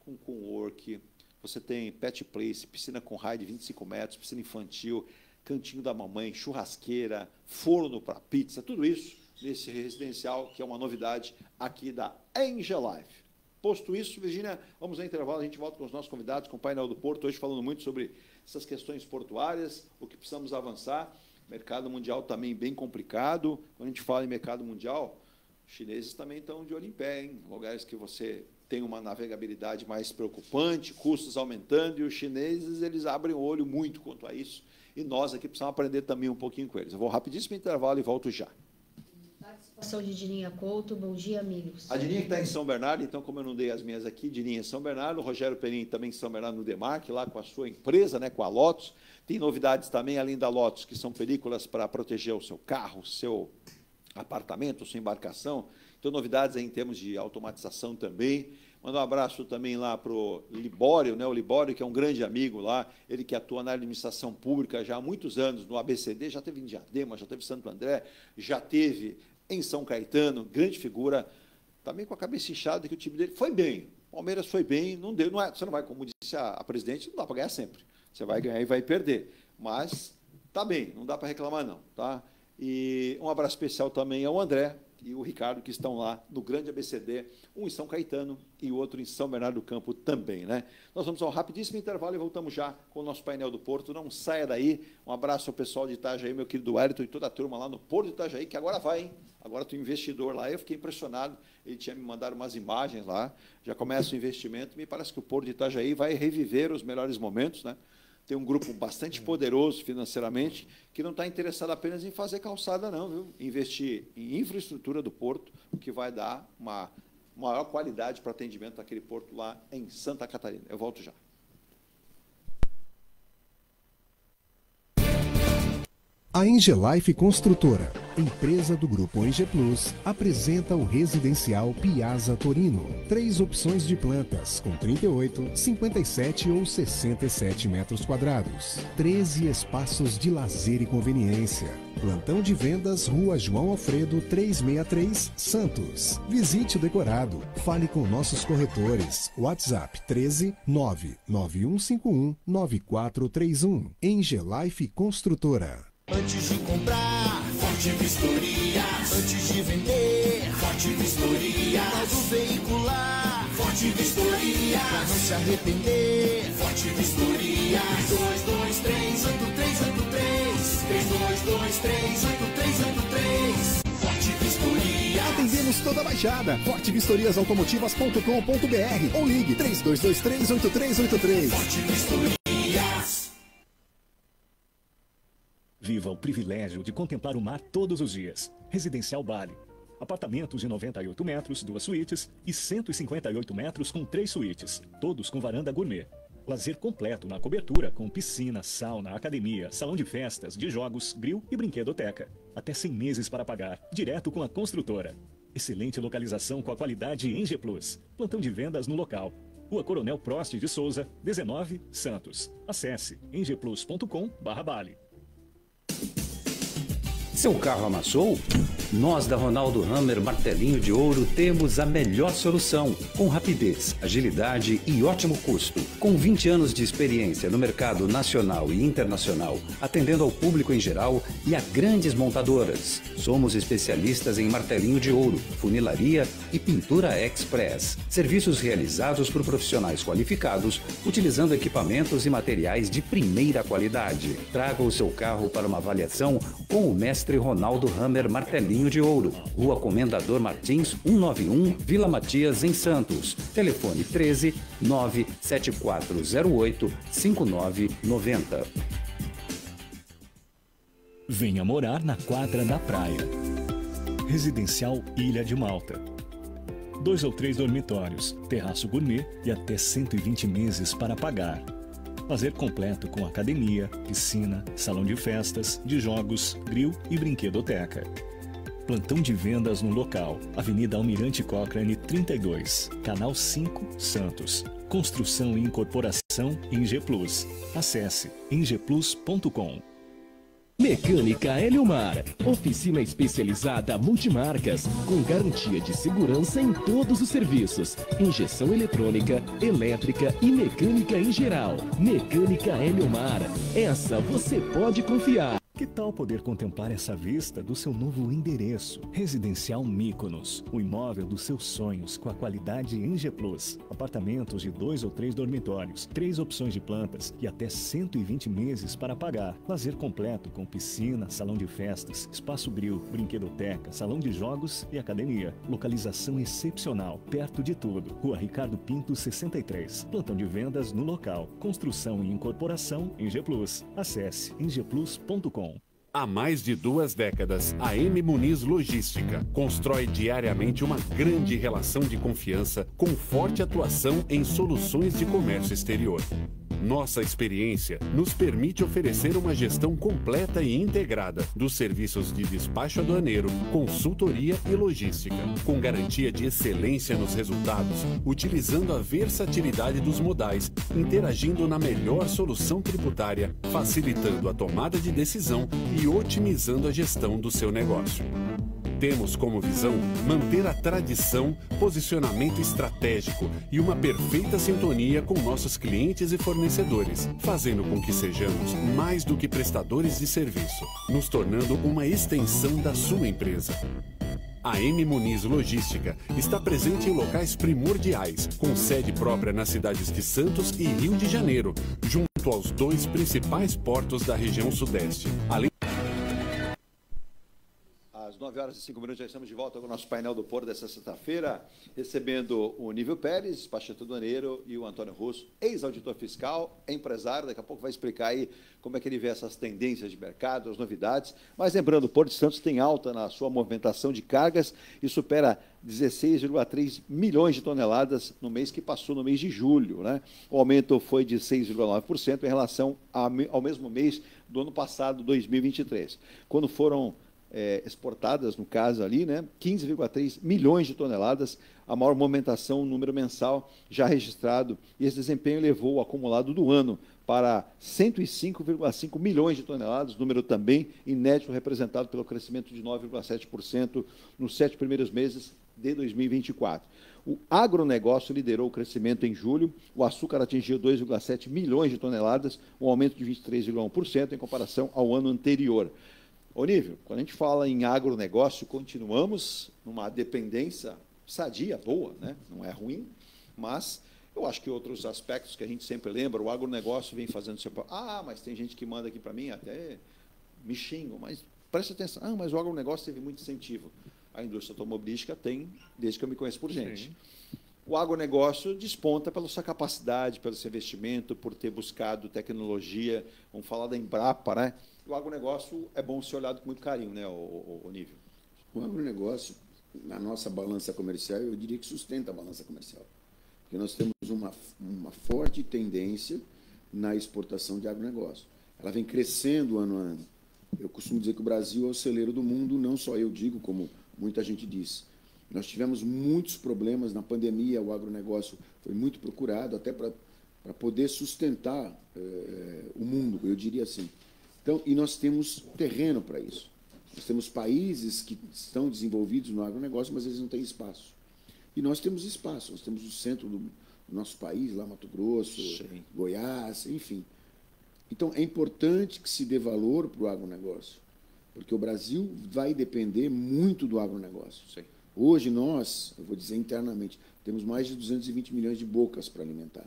com work, você tem pet place, piscina com raio de 25 metros, piscina infantil, cantinho da mamãe, churrasqueira, forno para pizza, tudo isso nesse residencial, que é uma novidade aqui da Eng Life. Posto isso, Virgínia, vamos ao intervalo, a gente volta com os nossos convidados, com o painel do Porto, hoje falando muito sobre essas questões portuárias, o que precisamos avançar. Mercado mundial também bem complicado. Quando a gente fala em mercado mundial, os chineses também estão de olho em pé, hein? Lugares que você tem uma navegabilidade mais preocupante, custos aumentando, e os chineses eles abrem o olho muito quanto a isso. E nós aqui precisamos aprender também um pouquinho com eles. Eu vou rapidíssimo intervalo e volto já. Participação de Dininha Couto. Bom dia, amigos. A Dininha que está em São Bernardo, então, como eu não dei as minhas aqui, Dininha em São Bernardo, o Rogério Perim também em São Bernardo, no Demarque, lá com a sua empresa, né, com a Lotus. Tem novidades também, além da Lotus, que são películas para proteger o seu carro, o seu apartamento, sua embarcação. Então, novidades aí em termos de automatização também. Mandar um abraço também lá para o Libório, né? O Libório, que é um grande amigo lá, ele que atua na administração pública já há muitos anos, no ABCD, já teve em Diadema, já teve em Santo André, já teve em São Caetano, grande figura, também com a cabeça inchada, que o time dele foi bem. O Palmeiras foi bem, não deu, não é, você não vai, como disse a presidente, não dá para ganhar sempre. Você vai ganhar e vai perder. Mas está bem, não dá para reclamar, não. Tá? E um abraço especial também ao André, e o Ricardo, que estão lá no grande ABCD, um em São Caetano e o outro em São Bernardo do Campo também, né? Nós vamos a um rapidíssimo intervalo e voltamos já com o nosso painel do Porto. Não saia daí. Um abraço ao pessoal de Itajaí, meu querido Wellington e toda a turma lá no Porto de Itajaí, que agora vai, hein? Agora tem um investidor lá. Eu fiquei impressionado. Ele tinha me mandado umas imagens lá. Já começa o investimento. Me parece que o Porto de Itajaí vai reviver os melhores momentos, né? Tem um grupo bastante poderoso financeiramente que não está interessado apenas em fazer calçada, não, viu? Investir em infraestrutura do porto, o que vai dar uma maior qualidade para atendimento daquele porto lá em Santa Catarina. Eu volto já. A Engelife Construtora, empresa do Grupo Enge Plus, apresenta o residencial Piazza Torino. 3 opções de plantas, com 38, 57 ou 67 metros quadrados. 13 espaços de lazer e conveniência. Plantão de vendas, Rua João Alfredo, 363, Santos. Visite o decorado. Fale com nossos corretores. WhatsApp 13 99151 9431. Engelife Construtora. Antes de comprar, Forte Vistoria. Antes de vender, Forte Vistoria. Modo veicular, Forte Vistoria. Pra não se arrepender, Forte Vistoria. 3223-8383. 3223-8383. Forte Vistoria. Atendemos toda a Baixada. fortevistoriasautomotivas.com.br ou ligue 3223-8383. Forte Vistoria. Viva o privilégio de contemplar o mar todos os dias. Residencial Bali. Apartamentos de 98 metros, 2 suítes e 158 metros com 3 suítes, todos com varanda gourmet. Lazer completo na cobertura com piscina, sauna, academia, salão de festas, de jogos, grill e brinquedoteca. Até 100 meses para pagar, direto com a construtora. Excelente localização com a qualidade Enge Plus. Plantão de vendas no local. Rua Coronel Prost de Souza, 19, Santos. Acesse engeplus.com/Bali. Seu carro amassou? Nós da Ronaldo Hammer Martelinho de Ouro temos a melhor solução, com rapidez, agilidade e ótimo custo. Com 20 anos de experiência no mercado nacional e internacional, atendendo ao público em geral e a grandes montadoras. Somos especialistas em martelinho de ouro, funilaria e pintura express. Serviços realizados por profissionais qualificados, utilizando equipamentos e materiais de primeira qualidade. Traga o seu carro para uma avaliação com o mestre Ronaldo Hammer Martelinho de Ouro, Rua Comendador Martins, 191, Vila Matias, em Santos. Telefone 13 97408 5990. Venha morar na quadra da praia. Residencial Ilha de Malta. 2 ou 3 dormitórios, terraço gourmet e até 120 meses para pagar. Lazer completo com academia, piscina, salão de festas, de jogos, grill e brinquedoteca. Plantão de vendas no local. Avenida Almirante Cochrane 32, Canal 5, Santos. Construção e incorporação Enge Plus. Acesse engeplus.com. Mecânica Eliomar, oficina especializada multimarcas, com garantia de segurança em todos os serviços, injeção eletrônica, elétrica e mecânica em geral. Mecânica Eliomar, essa você pode confiar. Que tal poder contemplar essa vista do seu novo endereço? Residencial Mykonos, o imóvel dos seus sonhos com a qualidade Enge Plus. Apartamentos de 2 ou 3 dormitórios, 3 opções de plantas e até 120 meses para pagar. Lazer completo com piscina, salão de festas, espaço grill, brinquedoteca, salão de jogos e academia. Localização excepcional, perto de tudo. Rua Ricardo Pinto 63. Plantão de vendas no local. Construção e incorporação Enge Plus. Acesse engeplus.com. Há mais de 2 décadas, a M. Muniz Logística constrói diariamente uma grande relação de confiança com forte atuação em soluções de comércio exterior. Nossa experiência nos permite oferecer uma gestão completa e integrada dos serviços de despacho aduaneiro, consultoria e logística, com garantia de excelência nos resultados, utilizando a versatilidade dos modais, interagindo na melhor solução tributária, facilitando a tomada de decisão e otimizando a gestão do seu negócio. Temos como visão manter a tradição, posicionamento estratégico e uma perfeita sintonia com nossos clientes e fornecedores, fazendo com que sejamos mais do que prestadores de serviço, nos tornando uma extensão da sua empresa. A M Muniz Logística está presente em locais primordiais, com sede própria nas cidades de Santos e Rio de Janeiro, junto aos 2 principais portos da região sudeste. Além Às 9h05, já estamos de volta com o nosso painel do Porto dessa sexta-feira, recebendo o Nível Pérez, despachante aduaneiro, e o Antônio Russo, ex-auditor fiscal, empresário. Daqui a pouco vai explicar aí como é que ele vê essas tendências de mercado, as novidades. Mas lembrando, o Porto de Santos tem alta na sua movimentação de cargas e supera 16,3 milhões de toneladas no mês que passou, no mês de julho, né? O aumento foi de 6,9% em relação ao mesmo mês do ano passado, 2023, quando foram exportadas, no caso ali, né, 15,3 milhões de toneladas, a maior movimentação, número mensal já registrado, e esse desempenho levou o acumulado do ano para 105,5 milhões de toneladas, número também inédito, representado pelo crescimento de 9,7% nos 7 primeiros meses de 2024. O agronegócio liderou o crescimento em julho, o açúcar atingiu 2,7 milhões de toneladas, um aumento de 23,1% em comparação ao ano anterior. Onível, quando a gente fala em agronegócio, continuamos numa dependência sadia, boa, né? Não é ruim, mas eu acho que outros aspectos que a gente sempre lembra, o agronegócio vem fazendo seu papel. Mas tem gente que manda aqui para mim, até me xingam, mas presta atenção. Mas o agronegócio teve muito incentivo. A indústria automobilística tem, desde que eu me conheço por gente. Sim. O agronegócio desponta pela sua capacidade, pelo seu investimento, por ter buscado tecnologia. Vamos falar da Embrapa, né? O agronegócio é bom ser olhado com muito carinho, né, o Nível? O agronegócio, na nossa balança comercial, eu diria que sustenta a balança comercial. Porque nós temos uma forte tendência na exportação de agronegócio. Ela vem crescendo ano a ano. Eu costumo dizer que o Brasil é o celeiro do mundo, não só eu digo, como muita gente diz. Nós tivemos muitos problemas na pandemia, o agronegócio foi muito procurado, até para poder sustentar o mundo, eu diria assim. Então, e nós temos terreno para isso. Nós temos países que estão desenvolvidos no agronegócio, mas eles não têm espaço. E nós temos espaço, nós temos o centro do nosso país, lá Mato Grosso, sim, Goiás, enfim. Então, é importante que se dê valor para o agronegócio, porque o Brasil vai depender muito do agronegócio. Sim. Hoje nós, eu vou dizer internamente, temos mais de 220 milhões de bocas para alimentar.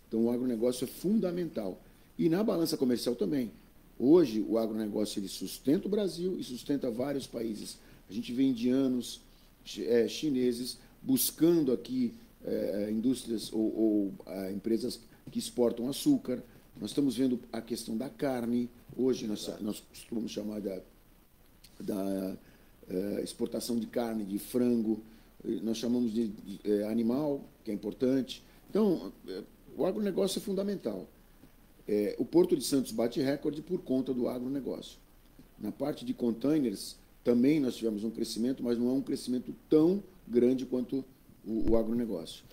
Então, o agronegócio é fundamental. E na balança comercial também. Hoje, o agronegócio ele sustenta o Brasil e sustenta vários países. A gente vê indianos, chineses, buscando aqui indústrias ou empresas que exportam açúcar. Nós estamos vendo a questão da carne. Hoje, nós costumamos chamar da exportação de carne, de frango. Nós chamamos de animal, que é importante. Então, o agronegócio é fundamental. O Porto de Santos bate recorde por conta do agronegócio. Na parte de containers, também nós tivemos um crescimento, mas não é um crescimento tão grande quanto o agronegócio.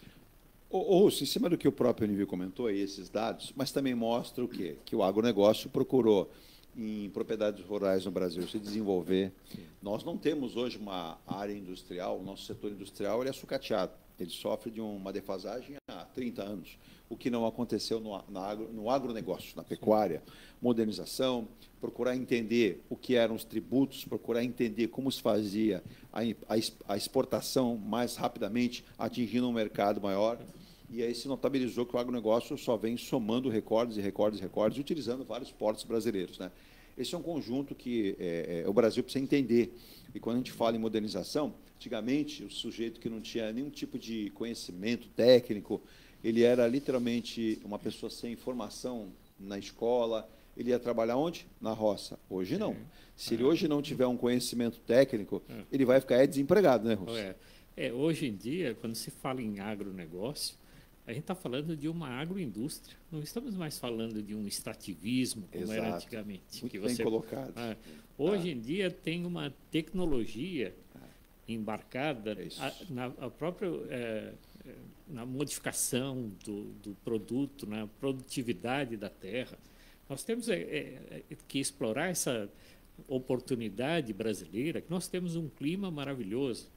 Russo, em cima do que o próprio Nível comentou, aí, esses dados, mas também mostra o quê? Que o agronegócio procurou, em propriedades rurais no Brasil, se desenvolver. Sim. Nós não temos hoje uma área industrial, o nosso setor industrial ele é sucateado. Ele sofre de uma defasagem há 30 anos, o que não aconteceu no agronegócio, na pecuária. Modernização, procurar entender o que eram os tributos, procurar entender como se fazia a exportação mais rapidamente, atingindo um mercado maior. E aí se notabilizou que o agronegócio só vem somando recordes, utilizando vários portos brasileiros, né? Esse é um conjunto que o Brasil precisa entender. E quando a gente fala em modernização, antigamente, o sujeito que não tinha nenhum tipo de conhecimento técnico, ele era literalmente uma pessoa sem formação na escola, ele ia trabalhar onde? Na roça. Hoje não. Se ele hoje não tiver um conhecimento técnico, ele vai ficar desempregado, né, Russo? Hoje em dia, quando se fala em agronegócio, a gente está falando de uma agroindústria. Não estamos mais falando de um extrativismo, como era antigamente. Muito bem colocado. Hoje em dia tem uma tecnologia embarcada na modificação do produto, na produtividade da terra. Nós temos que explorar essa oportunidade brasileira, que nós temos um clima maravilhoso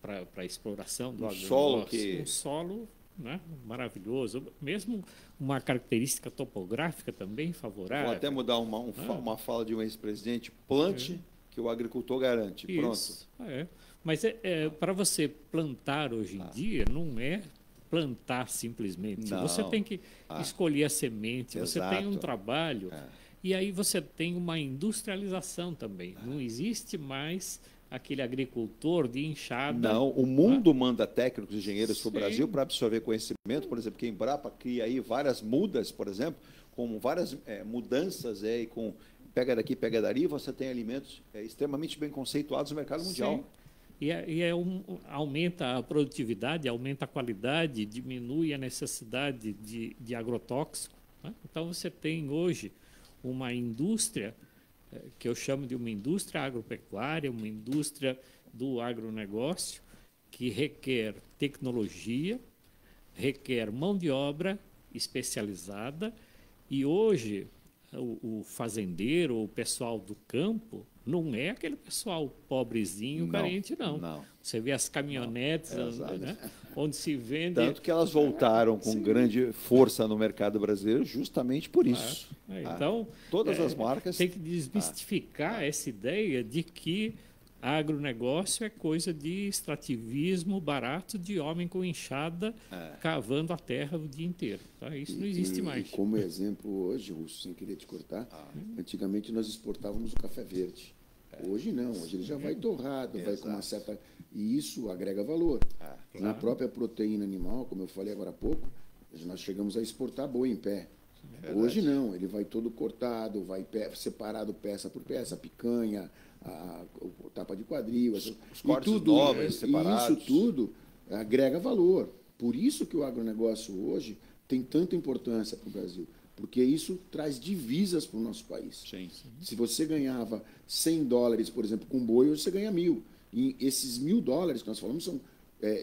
para a exploração do agronegócio. Um solo, né, maravilhoso, mesmo uma característica topográfica também favorável. Vou até mudar uma fala de um ex-presidente: plante que o agricultor garante. Isso. Pronto. Mas para você plantar hoje em dia, não é plantar simplesmente. Não. Você tem que escolher a semente, você tem um trabalho, e aí você tem uma industrialização também. Não existe mais aquele agricultor de enxada. Não, o mundo manda técnicos, engenheiros para o Brasil para absorver conhecimento. Por exemplo, que a Embrapa cria aí várias mudas, por exemplo, com várias mudanças e com pega daqui, pega dali, você tem alimentos extremamente bem conceituados no mercado mundial. Sim. Aumenta a produtividade, aumenta a qualidade, diminui a necessidade de agrotóxico. Né? Então, você tem hoje uma indústria, que eu chamo de uma indústria agropecuária, uma indústria do agronegócio, que requer tecnologia, requer mão de obra especializada, e hoje o fazendeiro, o pessoal do campo, não é aquele pessoal pobrezinho, carente, não. Você vê as caminhonetes, né, onde se vende... Tanto que elas voltaram com grande força no mercado brasileiro justamente por isso. Então, todas as marcas... Tem que desmistificar essa ideia de que agronegócio é coisa de extrativismo barato de homem com enxada cavando a terra o dia inteiro. Tá? Isso não existe mais. E como exemplo hoje, Russo, sem querer te cortar, antigamente nós exportávamos o café verde. Hoje não, hoje ele já vai torrado, vai com uma certa... E isso agrega valor. Na própria proteína animal, como eu falei agora há pouco, nós chegamos a exportar boi em pé. Hoje não, ele vai todo cortado, vai separado peça por peça, picanha, o tapa de quadril, os cortes nobres separados. Isso tudo agrega valor. Por isso que o agronegócio hoje tem tanta importância para o Brasil, porque isso traz divisas para o nosso país. Sim. Se você ganhava $100, por exemplo, com boi, hoje você ganha 1.000. E esses $1.000 que nós falamos são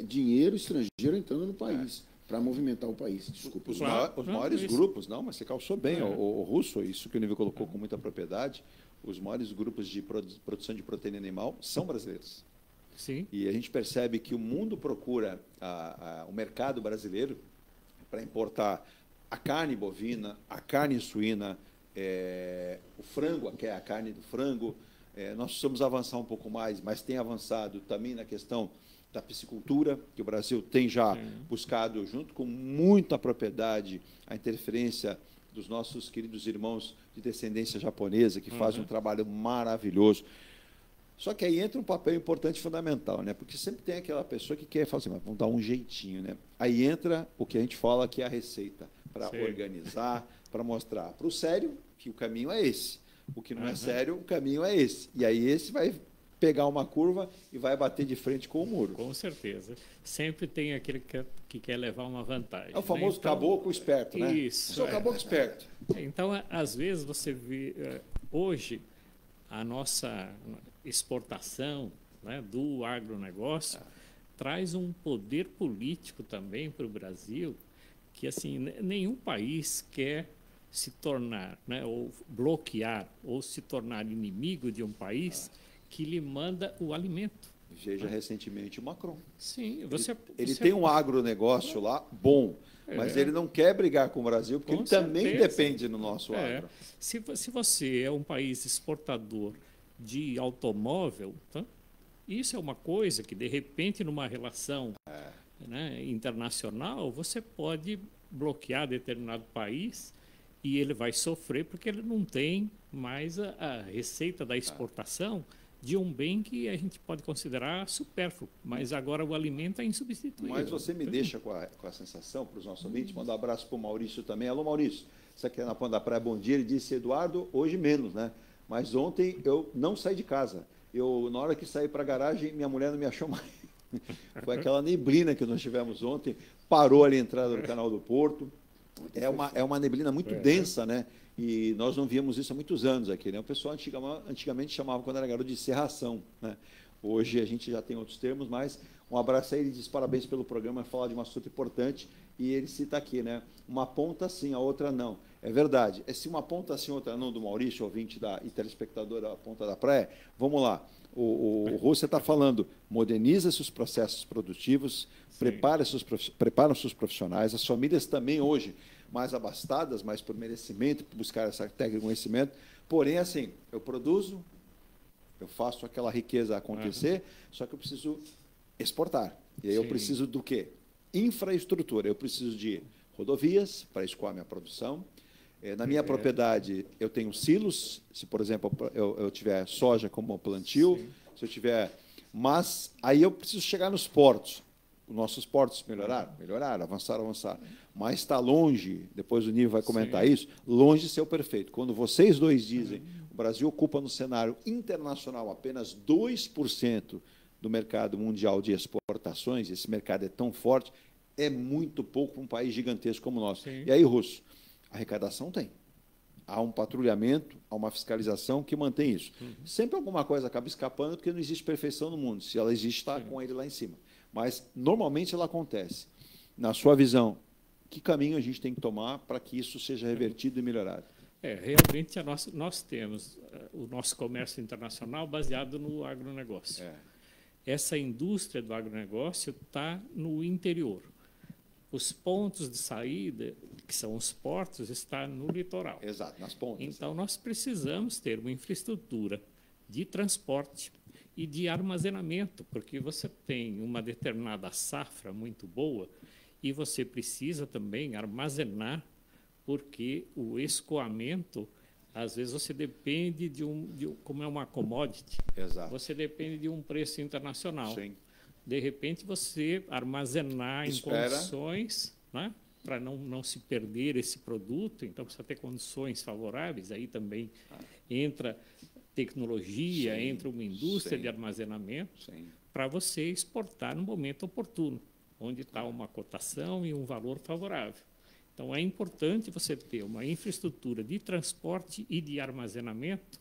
dinheiro estrangeiro entrando no país, para movimentar o país. Desculpa. Os maiores grupos, não, mas você calçou bem, o Russo, isso que o Nível colocou com muita propriedade, os maiores grupos de produção de proteína animal são brasileiros. Sim. E a gente percebe que o mundo procura o mercado brasileiro para importar a carne bovina, a carne suína, o frango, que é a carne do frango. Nós precisamos avançar um pouco mais, mas tem avançado também na questão da piscicultura, que o Brasil tem já buscado, junto com muita propriedade, a interferência dos nossos queridos irmãos de descendência japonesa, que fazem um trabalho maravilhoso. Só que aí entra um papel importante e fundamental, né? Porque sempre tem aquela pessoa que quer fazer, mas vamos dar um jeitinho, né? Aí entra o que a gente fala que é a receita, para organizar, para mostrar para o sério que o caminho é esse. O que não é sério, o caminho é esse. E aí esse vai pegar uma curva e vai bater de frente com o muro. Com certeza. Sempre tem aquele que quer levar uma vantagem. É o famoso caboclo esperto, né? Isso. Sou caboclo esperto. Então, às vezes, você vê... Hoje, a nossa exportação, né, do agronegócio traz um poder político também para o Brasil que, assim, nenhum país quer se tornar, né, ou bloquear, ou se tornar inimigo de um país que lhe manda o alimento. Veja recentemente o Macron. Sim, ele tem um agronegócio lá bom, mas ele não quer brigar com o Brasil, porque ele também depende do nosso agro. Se você é um país exportador de automóvel, tá? Isso é uma coisa que, de repente, numa relação né, internacional, você pode bloquear determinado país e ele vai sofrer porque ele não tem mais a receita da exportação de um bem que a gente pode considerar supérfluo, mas agora o alimento é insubstituível. Mas você me deixa com a sensação, para os nossos ouvintes, mandar um abraço para o Maurício também. Alô, Maurício, você aqui na Ponta da Praia, bom dia. Ele disse, Eduardo, hoje menos, né? Mas ontem eu não saí de casa. Na hora que saí para a garagem, minha mulher não me achou mais. Foi aquela neblina que nós tivemos ontem, parou ali a entrada do Canal do Porto. É uma neblina muito densa, né? E nós não víamos isso há muitos anos aqui, né? O pessoal antigamente chamava, quando era garoto, de serração, né? Hoje a gente já tem outros termos, mas um abraço aí, ele diz parabéns pelo programa, falar de um assunto importante, e ele cita aqui, né? Uma ponta sim, a outra não. É verdade. Se uma ponta sim, outra não, do Maurício, ouvinte e telespectador da Ponta da Praia, vamos lá. O Rússia está falando, moderniza seus processos produtivos, prepara os seus profissionais, as famílias também hoje mais abastadas, mais por merecimento, por buscar essa técnica de conhecimento. Porém, assim, eu produzo, Eu faço aquela riqueza acontecer, só que eu preciso exportar. E aí eu preciso do quê? Infraestrutura. Eu preciso de rodovias para escoar minha produção. Na minha propriedade, eu tenho silos. Se, por exemplo, eu tiver soja como plantio, se eu tiver... Mas aí eu preciso chegar nos portos. Os nossos portos melhoraram, avançaram. Mas está longe, depois o Nível vai comentar isso, longe de ser o perfeito. Quando vocês dois dizem, o Brasil ocupa no cenário internacional apenas 2% do mercado mundial de exportações, esse mercado é tão forte, é muito pouco para um país gigantesco como o nosso. E aí, Russo, a arrecadação tem. Há um patrulhamento, há uma fiscalização que mantém isso. Sempre alguma coisa acaba escapando, porque não existe perfeição no mundo. Se ela existe, está com ele lá em cima. Mas, normalmente, ela acontece. Na sua visão, que caminho a gente tem que tomar para que isso seja revertido e melhorado? Realmente, nós temos o nosso comércio internacional baseado no agronegócio. Essa indústria do agronegócio está no interior. Os pontos de saída, que são os portos, estão no litoral. Exato, nas pontas. Então, nós precisamos ter uma infraestrutura de transporte e de armazenamento, porque você tem uma determinada safra muito boa e você precisa também armazenar, porque o escoamento, às vezes você depende como é uma commodity, você depende de um preço internacional. De repente, você armazenar em condições, né, para não se perder esse produto, então precisa ter condições favoráveis, aí também entra tecnologia, entra uma indústria de armazenamento, para você exportar no momento oportuno, onde está uma cotação e um valor favorável. Então, é importante você ter uma infraestrutura de transporte e de armazenamento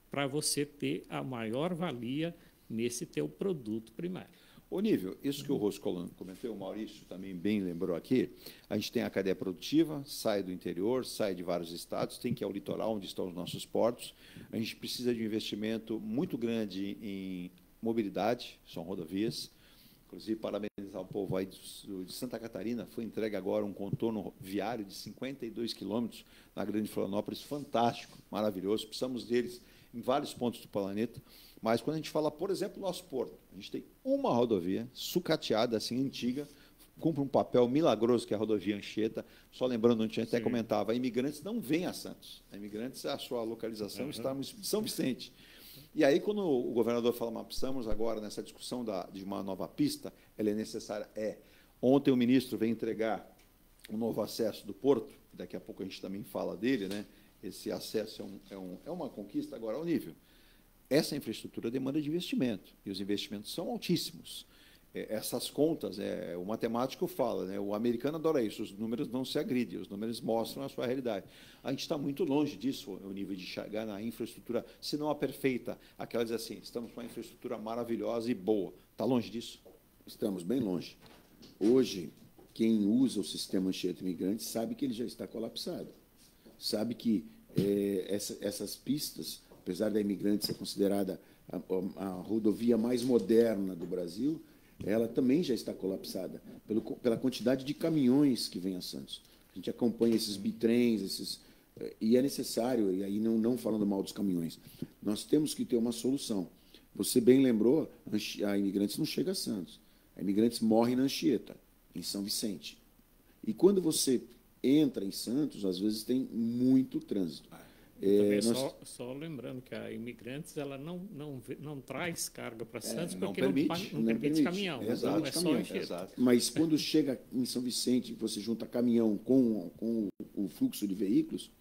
para você ter a maior valia nesse teu produto primário. Ô, Nível, isso que o Russo comentou, o Maurício também bem lembrou aqui, a gente tem a cadeia produtiva, sai do interior, sai de vários estados, tem que ir ao litoral, onde estão os nossos portos. A gente precisa de um investimento muito grande em mobilidade, são rodovias. Inclusive, parabenizar o povo aí de Santa Catarina, foi entregue agora um contorno viário de 52 quilômetros na Grande Florianópolis, fantástico, maravilhoso. Precisamos deles em vários pontos do planeta. Mas quando a gente fala, por exemplo, do nosso porto, a gente tem uma rodovia sucateada, assim, antiga, cumpre um papel milagroso, que é a rodovia Anchieta. Só lembrando, a gente até comentava, a Imigrantes não vem a Santos. A Imigrantes, a sua localização está em São Vicente. E aí, quando o governador fala, mas precisamos agora, nessa discussão de uma nova pista, ela é necessária? Ontem o ministro veio entregar um novo acesso do porto, daqui a pouco a gente também fala dele, né? Esse acesso é uma conquista. Agora, ao nível. Essa infraestrutura demanda de investimento, e os investimentos são altíssimos. Essas contas, o matemático fala, né, o americano adora isso, os números não se agridem, os números mostram a sua realidade. A gente está muito longe disso, o nível de chegar na infraestrutura, se não a perfeita, aquela diz assim, estamos com uma infraestrutura maravilhosa e boa. Está longe disso? Estamos bem longe. Hoje, quem usa o sistema Anchieta Imigrantes sabe que ele já está colapsado. Sabe que essas pistas, apesar da Imigrantes ser considerada a rodovia mais moderna do Brasil, ela também já está colapsada pela quantidade de caminhões que vem a Santos. A gente acompanha esses bitrens, e é necessário, e aí não falando mal dos caminhões, nós temos que ter uma solução. Você bem lembrou, a Imigrantes não chega a Santos. A Imigrantes morre na Anchieta, em São Vicente. E quando você entra em Santos, às vezes tem muito trânsito. Só lembrando que a Imigrantes ela não traz carga para Santos porque não permite caminhão. Exato, então é só Anchieta. Mas quando chega em São Vicente, você junta caminhão com o fluxo de veículos,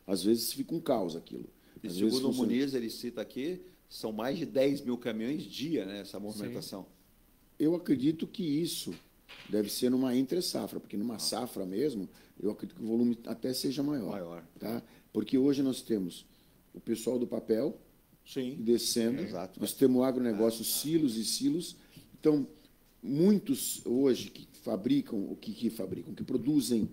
às vezes fica um caos aquilo. E segundo o Muniz, ele cita aqui, são mais de 10 mil caminhões dia, né, essa movimentação. Eu acredito que isso deve ser numa entre-safra, porque numa safra mesmo, eu acredito que o volume até seja maior. Tá? Porque hoje nós temos o pessoal do papel descendo, nós temos o agronegócio, silos e silos. Então, muitos hoje que fabricam, que produzem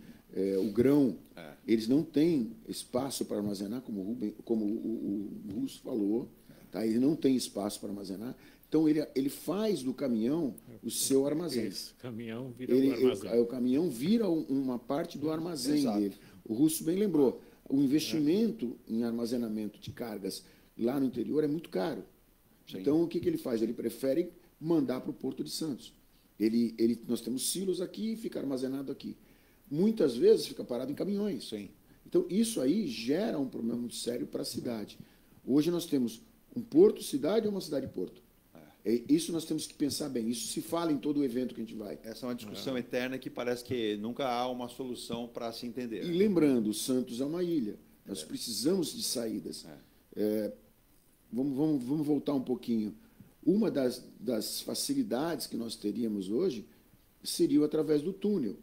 o grão, eles não têm espaço para armazenar, como o Russo falou, tá? Ele não tem espaço para armazenar. Então, ele faz do caminhão o seu armazém. Isso, o caminhão vira um armazém. O caminhão vira uma parte do armazém dele. O Russo bem lembrou. O investimento em armazenamento de cargas lá no interior é muito caro. Sim. Então, o que ele faz? Ele prefere mandar para o Porto de Santos. Nós temos silos aqui e fica armazenado aqui. Muitas vezes fica parado em caminhões. Sim. Então, isso aí gera um problema muito sério para a cidade. Hoje nós temos um porto-cidade ou uma cidade-porto. Isso nós temos que pensar bem. Isso se fala em todo o evento que a gente vai. Essa é uma discussão eterna que parece que nunca há uma solução para se entender. E lembrando, Santos é uma ilha. Nós precisamos de saídas. Vamos voltar um pouquinho. Uma das facilidades que nós teríamos hoje seria através do túnel,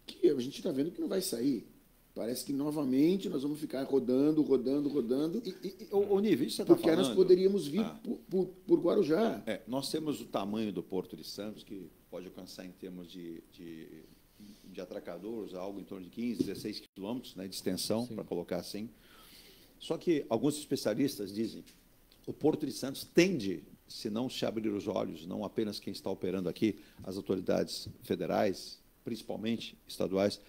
que a gente está vendo que não vai sair. Parece que novamente nós vamos ficar rodando. O nível, isso você está falando... Porque nós poderíamos vir por Guarujá. Nós temos o tamanho do Porto de Santos, que pode alcançar em termos de atracadores algo em torno de 15, 16 quilômetros, né, de extensão, para colocar assim. Só que alguns especialistas dizem que o Porto de Santos tende, se não se abrir os olhos, não apenas quem está operando aqui, as autoridades federais, principalmente estaduais,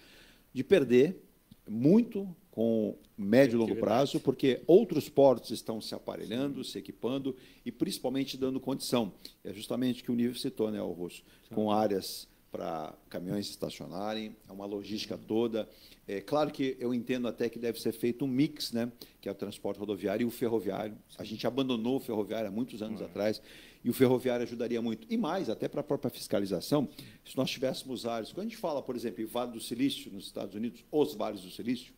de perder muito com médio e longo prazo, porque outros portos estão se aparelhando, se equipando e principalmente dando condição. É justamente o que o Nível citou, né, Russo? Com áreas para caminhões estacionarem, é uma logística toda. É claro que eu entendo até que deve ser feito um mix, né, que é o transporte rodoviário e o ferroviário. A gente abandonou o ferroviário há muitos anos atrás e o ferroviário ajudaria muito. E mais, até para a própria fiscalização, se nós tivéssemos áreas... Quando a gente fala, por exemplo, em Vale do Silício, nos Estados Unidos, os Vales do Silício,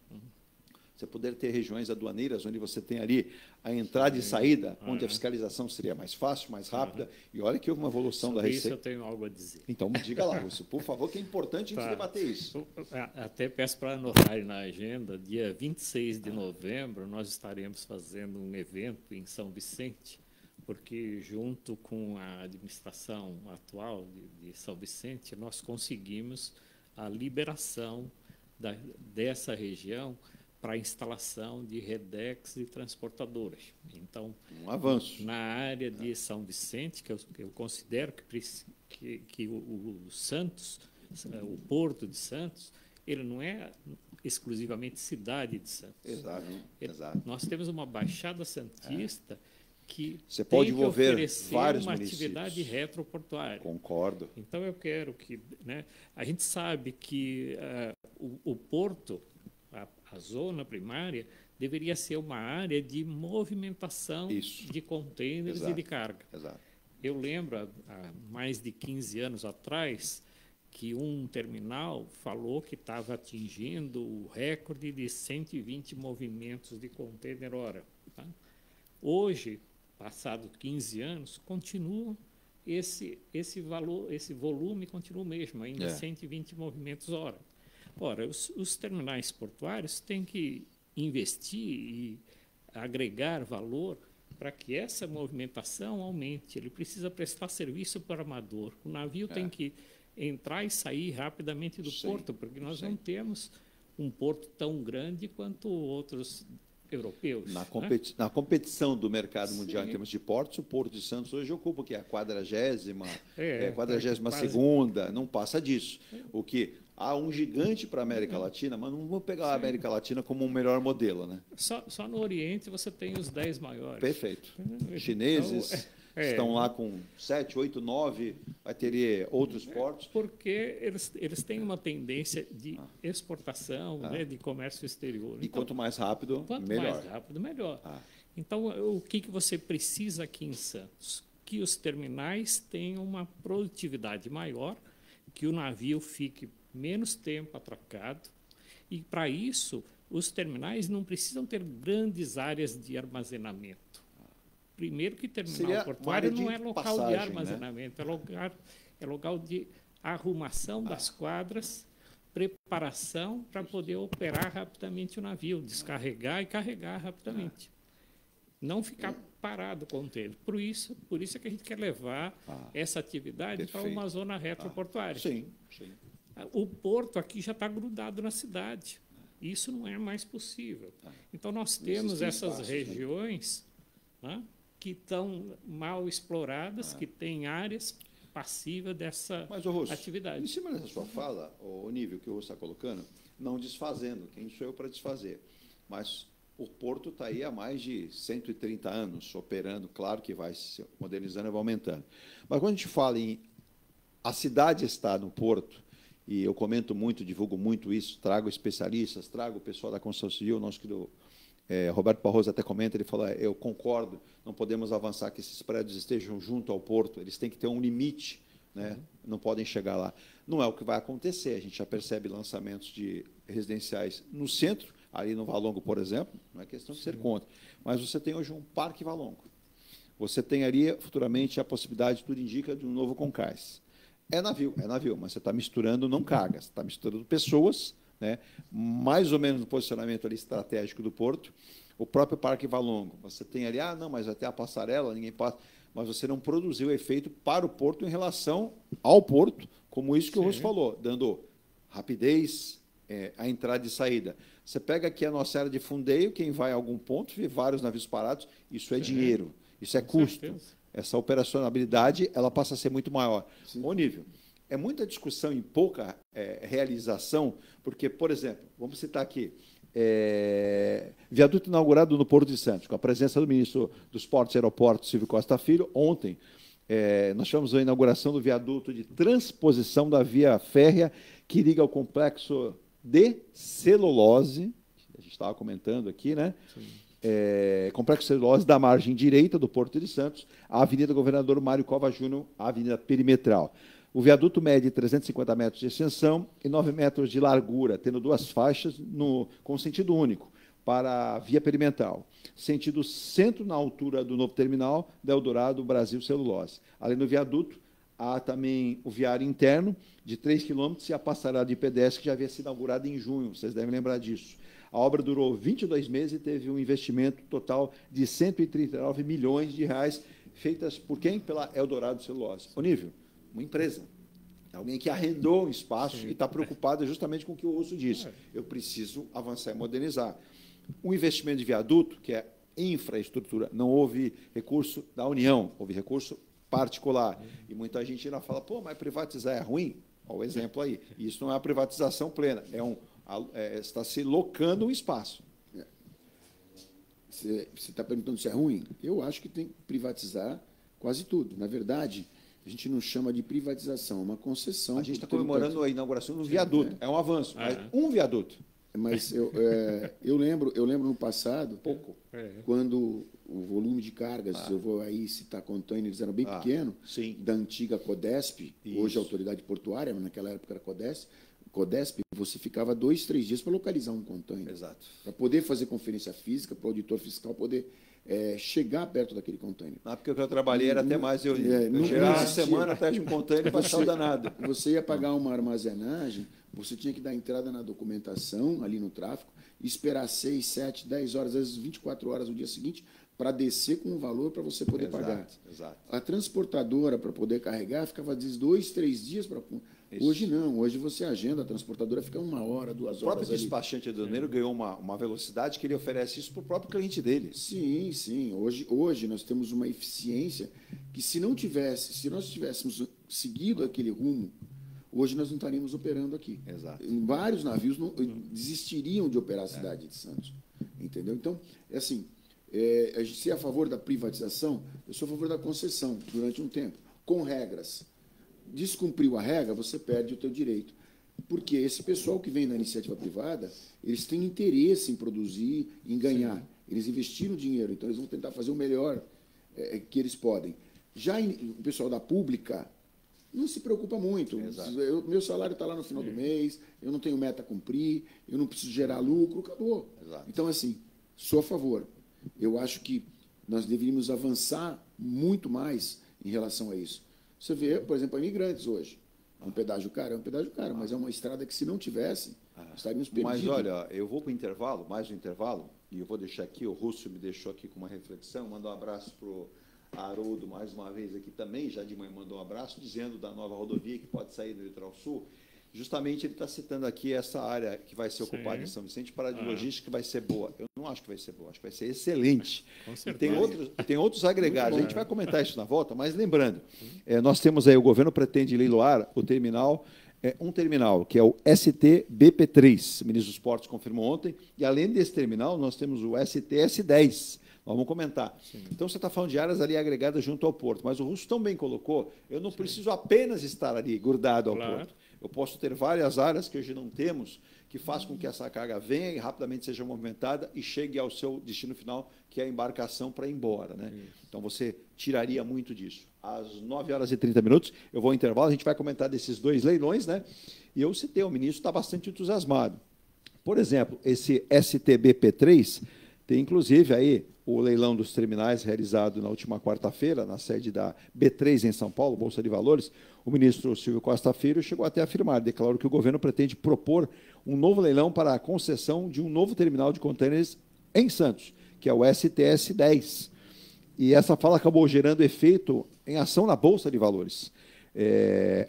você poder ter regiões aduaneiras onde você tem ali a entrada e saída, onde a fiscalização seria mais fácil, mais rápida. E olha que houve uma evolução da Receita. Isso eu tenho algo a dizer. Então, diga lá, Russo, por favor, que é importante a gente debater isso. Até peço para anotar na agenda, dia 26 de novembro, nós estaremos fazendo um evento em São Vicente, porque junto com a administração atual de São Vicente, nós conseguimos a liberação dessa região para a instalação de redex e transportadoras. Então, um avanço. Na área de São Vicente, que eu considero que o Santos, o Porto de Santos, ele não é exclusivamente cidade de Santos. Exato. Nós temos uma Baixada Santista que você pode tem que envolver oferecer vários uma municípios. Atividade retroportuária. Concordo. Então, eu quero que... Né, a gente sabe que o porto, a zona primária, deveria ser uma área de movimentação de contêineres e de carga. Exato. Eu lembro, há mais de 15 anos atrás, que um terminal falou que estava atingindo o recorde de 120 movimentos de contêiner hora. Tá? Hoje, passados 15 anos, continua esse volume continua o mesmo, ainda 120 movimentos hora. Ora, os terminais portuários têm que investir e agregar valor para que essa movimentação aumente. Ele precisa prestar serviço para o armador. O navio tem que entrar e sair rapidamente do porto, porque nós não temos um porto tão grande quanto outros europeus. Na competição do mercado mundial em termos de portos, o Porto de Santos hoje ocupa o que? A 42ª, não passa disso. O que... Há um gigante para a América Latina, mas não vou pegar a América Latina como um melhor modelo, né? Só no Oriente você tem os 10 maiores. Perfeito. Chineses estão lá com 7, 8, 9, vai ter outros portos. Porque eles têm uma tendência de exportação, né, de comércio exterior. E então, quanto mais rápido, melhor. Quanto mais rápido, melhor. Então, o que você precisa aqui em Santos? Que os terminais tenham uma produtividade maior, que o navio fique menos tempo atracado, e para isso os terminais não precisam ter grandes áreas de armazenamento. Primeiro que terminal portuário não é local de armazenamento, né? é local de arrumação das quadras, preparação para poder operar rapidamente o navio, descarregar e carregar rapidamente. Não ficar parado com o tempo. Por isso é que a gente quer levar essa atividade para uma zona retroportuária. Sim. O porto aqui já está grudado na cidade. Isso não é mais possível. Então, nós temos essas regiões, né, que estão mal exploradas, que têm áreas passivas dessa atividade. Em cima dessa sua fala, o nível que o Russo está colocando, não desfazendo, quem sou eu para desfazer, mas O porto está aí há mais de 130 anos operando, claro que vai se modernizando e vai aumentando. Mas quando a gente fala em a cidade está no porto, e eu comento muito, divulgo muito isso, trago especialistas, trago o pessoal da construção civil, nosso querido Roberto Barroso até comenta, ele fala, eu concordo, não podemos avançar que esses prédios estejam junto ao porto, eles têm que ter um limite, né? Não podem chegar lá. Não é o que vai acontecer, a gente já percebe lançamentos de residenciais no centro, ali no Valongo, por exemplo, não é questão de ser contra, mas você tem hoje um Parque Valongo. Você tem ali, futuramente, a possibilidade, tudo indica, de um novo Concais. É navio, mas você está misturando não cargas, você está misturando pessoas, né? Mais ou menos no posicionamento ali estratégico do porto. O próprio Parque Valongo, você tem ali, não, mas até a passarela, ninguém passa, mas você não produziu efeito para o porto em relação ao porto, como isso que o Russo falou, dando rapidez, a entrada e saída. Você pega aqui a nossa área de fundeio, quem vai a algum ponto, vê vários navios parados, isso é dinheiro, isso é custo. Certeza. Essa operacionalidade ela passa a ser muito maior. Ô, Nível, é muita discussão e pouca realização, porque, por exemplo, vamos citar aqui, viaduto inaugurado no Porto de Santos, com a presença do ministro dos Portos e Aeroportos, Silvio Costa Filho. Ontem, nós tivemos a inauguração do viaduto de transposição da via férrea que liga ao complexo de celulose, a gente estava comentando aqui, né? Complexo de celulose da margem direita do Porto de Santos, a Avenida Governador Mário Cova Júnior, a Avenida Perimetral. O viaduto mede 350 metros de extensão e 9 metros de largura, tendo duas faixas com sentido único para a via perimetral. Sentido centro, na altura do novo terminal da Eldorado Brasil Celulose. Além do viaduto, há também o viário interno, de 3 km, e a passarela de pedestre, que já havia sido inaugurada em junho, vocês devem lembrar disso. A obra durou 22 meses e teve um investimento total de 139 milhões de reais, feitas por quem? Pela Eldorado Celulose. O Nível, uma empresa, alguém que arrendou um espaço e está preocupado justamente com o que o Russo disse. Eu preciso avançar e modernizar. O investimento de viaduto, que é infraestrutura, não houve recurso da União, houve recurso particular. E muita gente ainda fala, mas privatizar é ruim? Olha o exemplo aí. Isso não é uma privatização plena, está se locando um espaço. Você está perguntando se é ruim? Eu acho que tem que privatizar quase tudo. Na verdade, a gente não chama de privatização, é uma concessão. A gente está comemorando a inauguração do viaduto. É um avanço, mas um viaduto. Mas eu lembro no passado, quando o volume de cargas, eu vou aí citar containers, era bem pequeno, da antiga Codesp, hoje Autoridade Portuária, mas naquela época era Codesp, você ficava 2, 3 dias para localizar um container. Exato. Para poder fazer conferência física, para o auditor fiscal poder chegar perto daquele container. Porque eu trabalhei era até mais. Eu chegava uma semana atrás de um container e passava danado. Você ia pagar uma armazenagem, você tinha que dar entrada na documentação, ali no tráfego, e esperar 6, 7, 10 horas, às vezes 24 horas no dia seguinte, para descer com um valor para você poder pagar. Exato. A transportadora, para poder carregar, ficava às vezes 2, 3 dias para... Hoje não, hoje você agenda, a transportadora fica 1 hora, 2 horas. O próprio despachante adoneiro ganhou uma velocidade que ele oferece isso para o próprio cliente dele. Sim, sim. Hoje nós temos uma eficiência que se nós tivéssemos seguido aquele rumo, hoje nós não estaríamos operando aqui. Exato. Vários navios desistiriam de operar a cidade de Santos. Entendeu? Então, assim, a gente é a favor da privatização, eu sou a favor da concessão durante um tempo, com regras. Descumpriu a regra, você perde o teu direito. Porque esse pessoal que vem da iniciativa privada, eles têm interesse em produzir, em ganhar. Eles investiram dinheiro, então eles vão tentar fazer o melhor que eles podem. Já o pessoal da pública não se preocupa muito. Meu salário está lá no final do mês, eu não tenho meta a cumprir, eu não preciso gerar lucro, acabou. Exato. Então, assim, sou a favor. Eu acho que nós deveríamos avançar muito mais em relação a isso. Você vê, por exemplo, imigrantes hoje. É um pedágio caro, mas é uma estrada que, se não tivesse, estaríamos perdidos. Mas, olha, eu vou para o intervalo, mais um intervalo, e eu vou deixar aqui, o Russo me deixou aqui com uma reflexão, mandar um abraço para o Haroldo, mais uma vez aqui também, já de manhã mandou um abraço, dizendo da nova rodovia que pode sair do Litoral Sul. Justamente ele está citando aqui essa área que vai ser ocupada em São Vicente para a de logística, que vai ser boa. Eu não acho que vai ser boa, acho que vai ser excelente. Com certeza. Tem outros agregados, a gente vai comentar isso na volta, mas lembrando, nós temos aí, o governo pretende leiloar o terminal um terminal, que é o ST-BP3. O ministro dos Portos confirmou ontem. E, além desse terminal, nós temos o ST-S10. Nós vamos comentar. Sim. Então, você está falando de áreas ali agregadas junto ao porto. Mas o Russo também colocou, eu não preciso apenas estar ali, grudado ao porto. Eu posso ter várias áreas que hoje não temos, que faz com que essa carga venha e rapidamente seja movimentada e chegue ao seu destino final, que é a embarcação para ir embora. Né? Então, você tiraria muito disso. Às 9h30, eu vou ao intervalo, a gente vai comentar desses 2 leilões, né? E eu citei, o ministro está bastante entusiasmado. Por exemplo, esse STBP3 tem, inclusive, aí o leilão dos terminais realizado na última quarta-feira, na sede da B3 em São Paulo, Bolsa de Valores. O ministro Silvio Costa Filho chegou até a afirmar, declarou que o governo pretende propor um novo leilão para a concessão de um novo terminal de contêineres em Santos, que é o STS-10. E essa fala acabou gerando efeito em ação na Bolsa de Valores.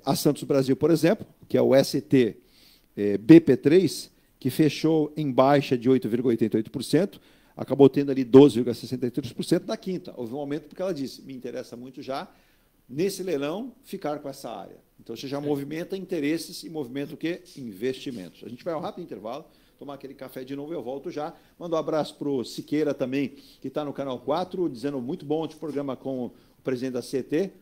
A Santos Brasil, por exemplo, que é o ST-BP3, que fechou em baixa de 8,88%, acabou tendo ali 12,63% na quinta. Houve um aumento porque ela disse, me interessa muito já, nesse leilão, ficar com essa área. Então, você já movimenta interesses e movimenta o quê? Investimentos. A gente vai ao rápido intervalo, tomar aquele café de novo e eu volto já. Mando um abraço para o Siqueira também, que está no Canal 4, dizendo muito bom de programa com o presidente da CT.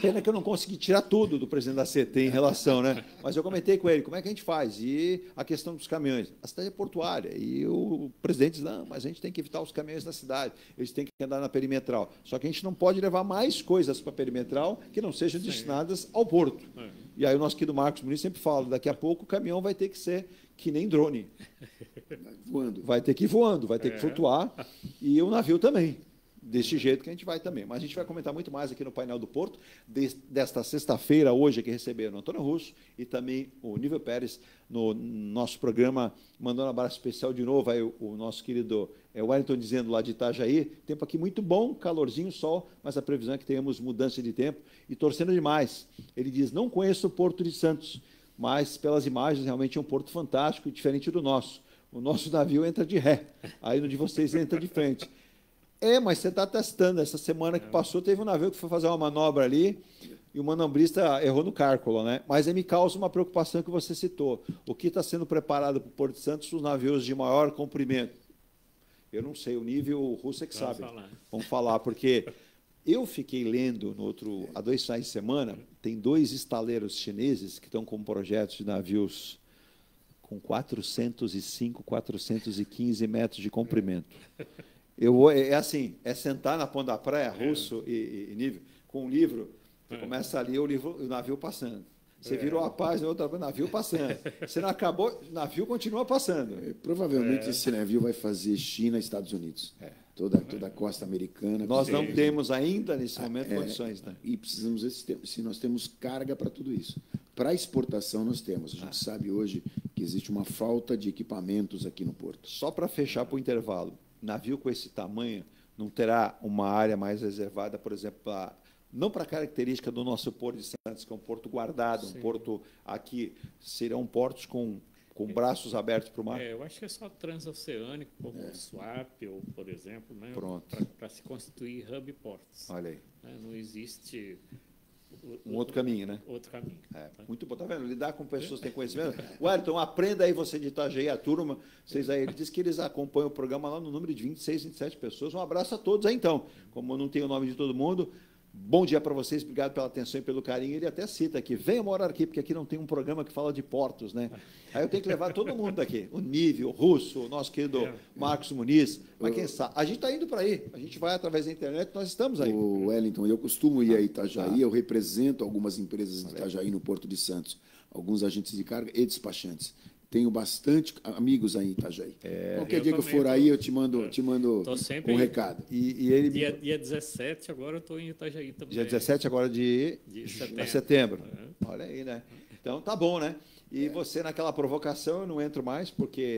Pena que eu não consegui tirar tudo do presidente da CT em relação, né? Mas eu comentei com ele, como é que a gente faz? E a questão dos caminhões. A cidade é portuária. E o presidente diz, não, mas a gente tem que evitar os caminhões da cidade. Eles têm que andar na perimetral. Só que a gente não pode levar mais coisas para a perimetral que não sejam destinadas ao porto. E aí o nosso querido Marcos Muniz sempre fala, daqui a pouco o caminhão vai ter que ser que nem drone. Voando. Vai ter que ir voando, vai ter que flutuar. E o navio também. Desse jeito que a gente vai também. Mas a gente vai comentar muito mais aqui no Painel do Porto, desta sexta-feira, hoje, que receberam o Antônio Russo e também o Nível Pérez no nosso programa, mandando um abraço especial de novo, aí o nosso querido Wellington dizendo lá de Itajaí, tempo aqui muito bom, calorzinho, sol, mas a previsão é que tenhamos mudança de tempo e torcendo demais. Ele diz, não conheço o Porto de Santos, mas pelas imagens realmente é um porto fantástico, diferente do nosso. O nosso navio entra de ré, aí no de vocês entra de frente. Mas você está testando. Essa semana que passou, teve um navio que foi fazer uma manobra ali e o manobrista errou no cálculo, né? Mas aí me causa uma preocupação que você citou. O que está sendo preparado para o Porto de Santos, os navios de maior comprimento? Eu não sei, o nível o Russo é que sabe. Vamos falar, porque eu fiquei lendo há 2 finais de semana, tem 2 estaleiros chineses que estão com projetos de navios com 405, 415 metros de comprimento. É sentar na ponta da praia, Russo e Nível, com um livro, você começa ali o navio passando. Você virou a paz, o navio passando. Você não acabou, o navio continua passando. Provavelmente esse navio vai fazer China e Estados Unidos. Toda a costa americana. Nós não temos ainda, nesse momento, condições. Né? E precisamos, se nós temos carga para tudo isso. Para exportação, nós temos. A gente sabe hoje que existe uma falta de equipamentos aqui no porto. Só para fechar para o intervalo, navio com esse tamanho não terá uma área mais reservada, por exemplo, não para a característica do nosso Porto de Santos, que é um porto guardado, um porto aqui, serão portos com braços abertos para o mar? Eu acho que é só transoceânico, como o Swap, ou, por exemplo, né, para se constituir hub ports. Olha aí. Não existe... Um outro caminho, né? Outro caminho. Muito bom, tá vendo? Lidar com pessoas que têm conhecimento. Wellington, aprenda aí você de Itajaí, a turma. Vocês aí, ele diz que eles acompanham o programa lá no número de 26, 27 pessoas. Um abraço a todos aí, então. Como eu não tenho o nome de todo mundo, bom dia para vocês, obrigado pela atenção e pelo carinho. Ele até cita aqui, venha morar aqui, porque aqui não tem um programa que fala de portos, né? Aí eu tenho que levar todo mundo daqui, o Nível, o Russo, o nosso querido Marcos Muniz, mas quem sabe? A gente está indo para aí, a gente vai através da internet, nós estamos aí. O Wellington, eu costumo ir a Itajaí, eu represento algumas empresas de Itajaí no Porto de Santos, alguns agentes de carga e despachantes. Tenho bastante amigos aí em Itajaí. Qualquer dia que eu for aí, eu te mando um recado. Dia 17, agora eu estou em Itajaí também. Dia 17 agora de setembro. Olha aí, né? Então, tá bom, né? E você, naquela provocação, eu não entro mais, porque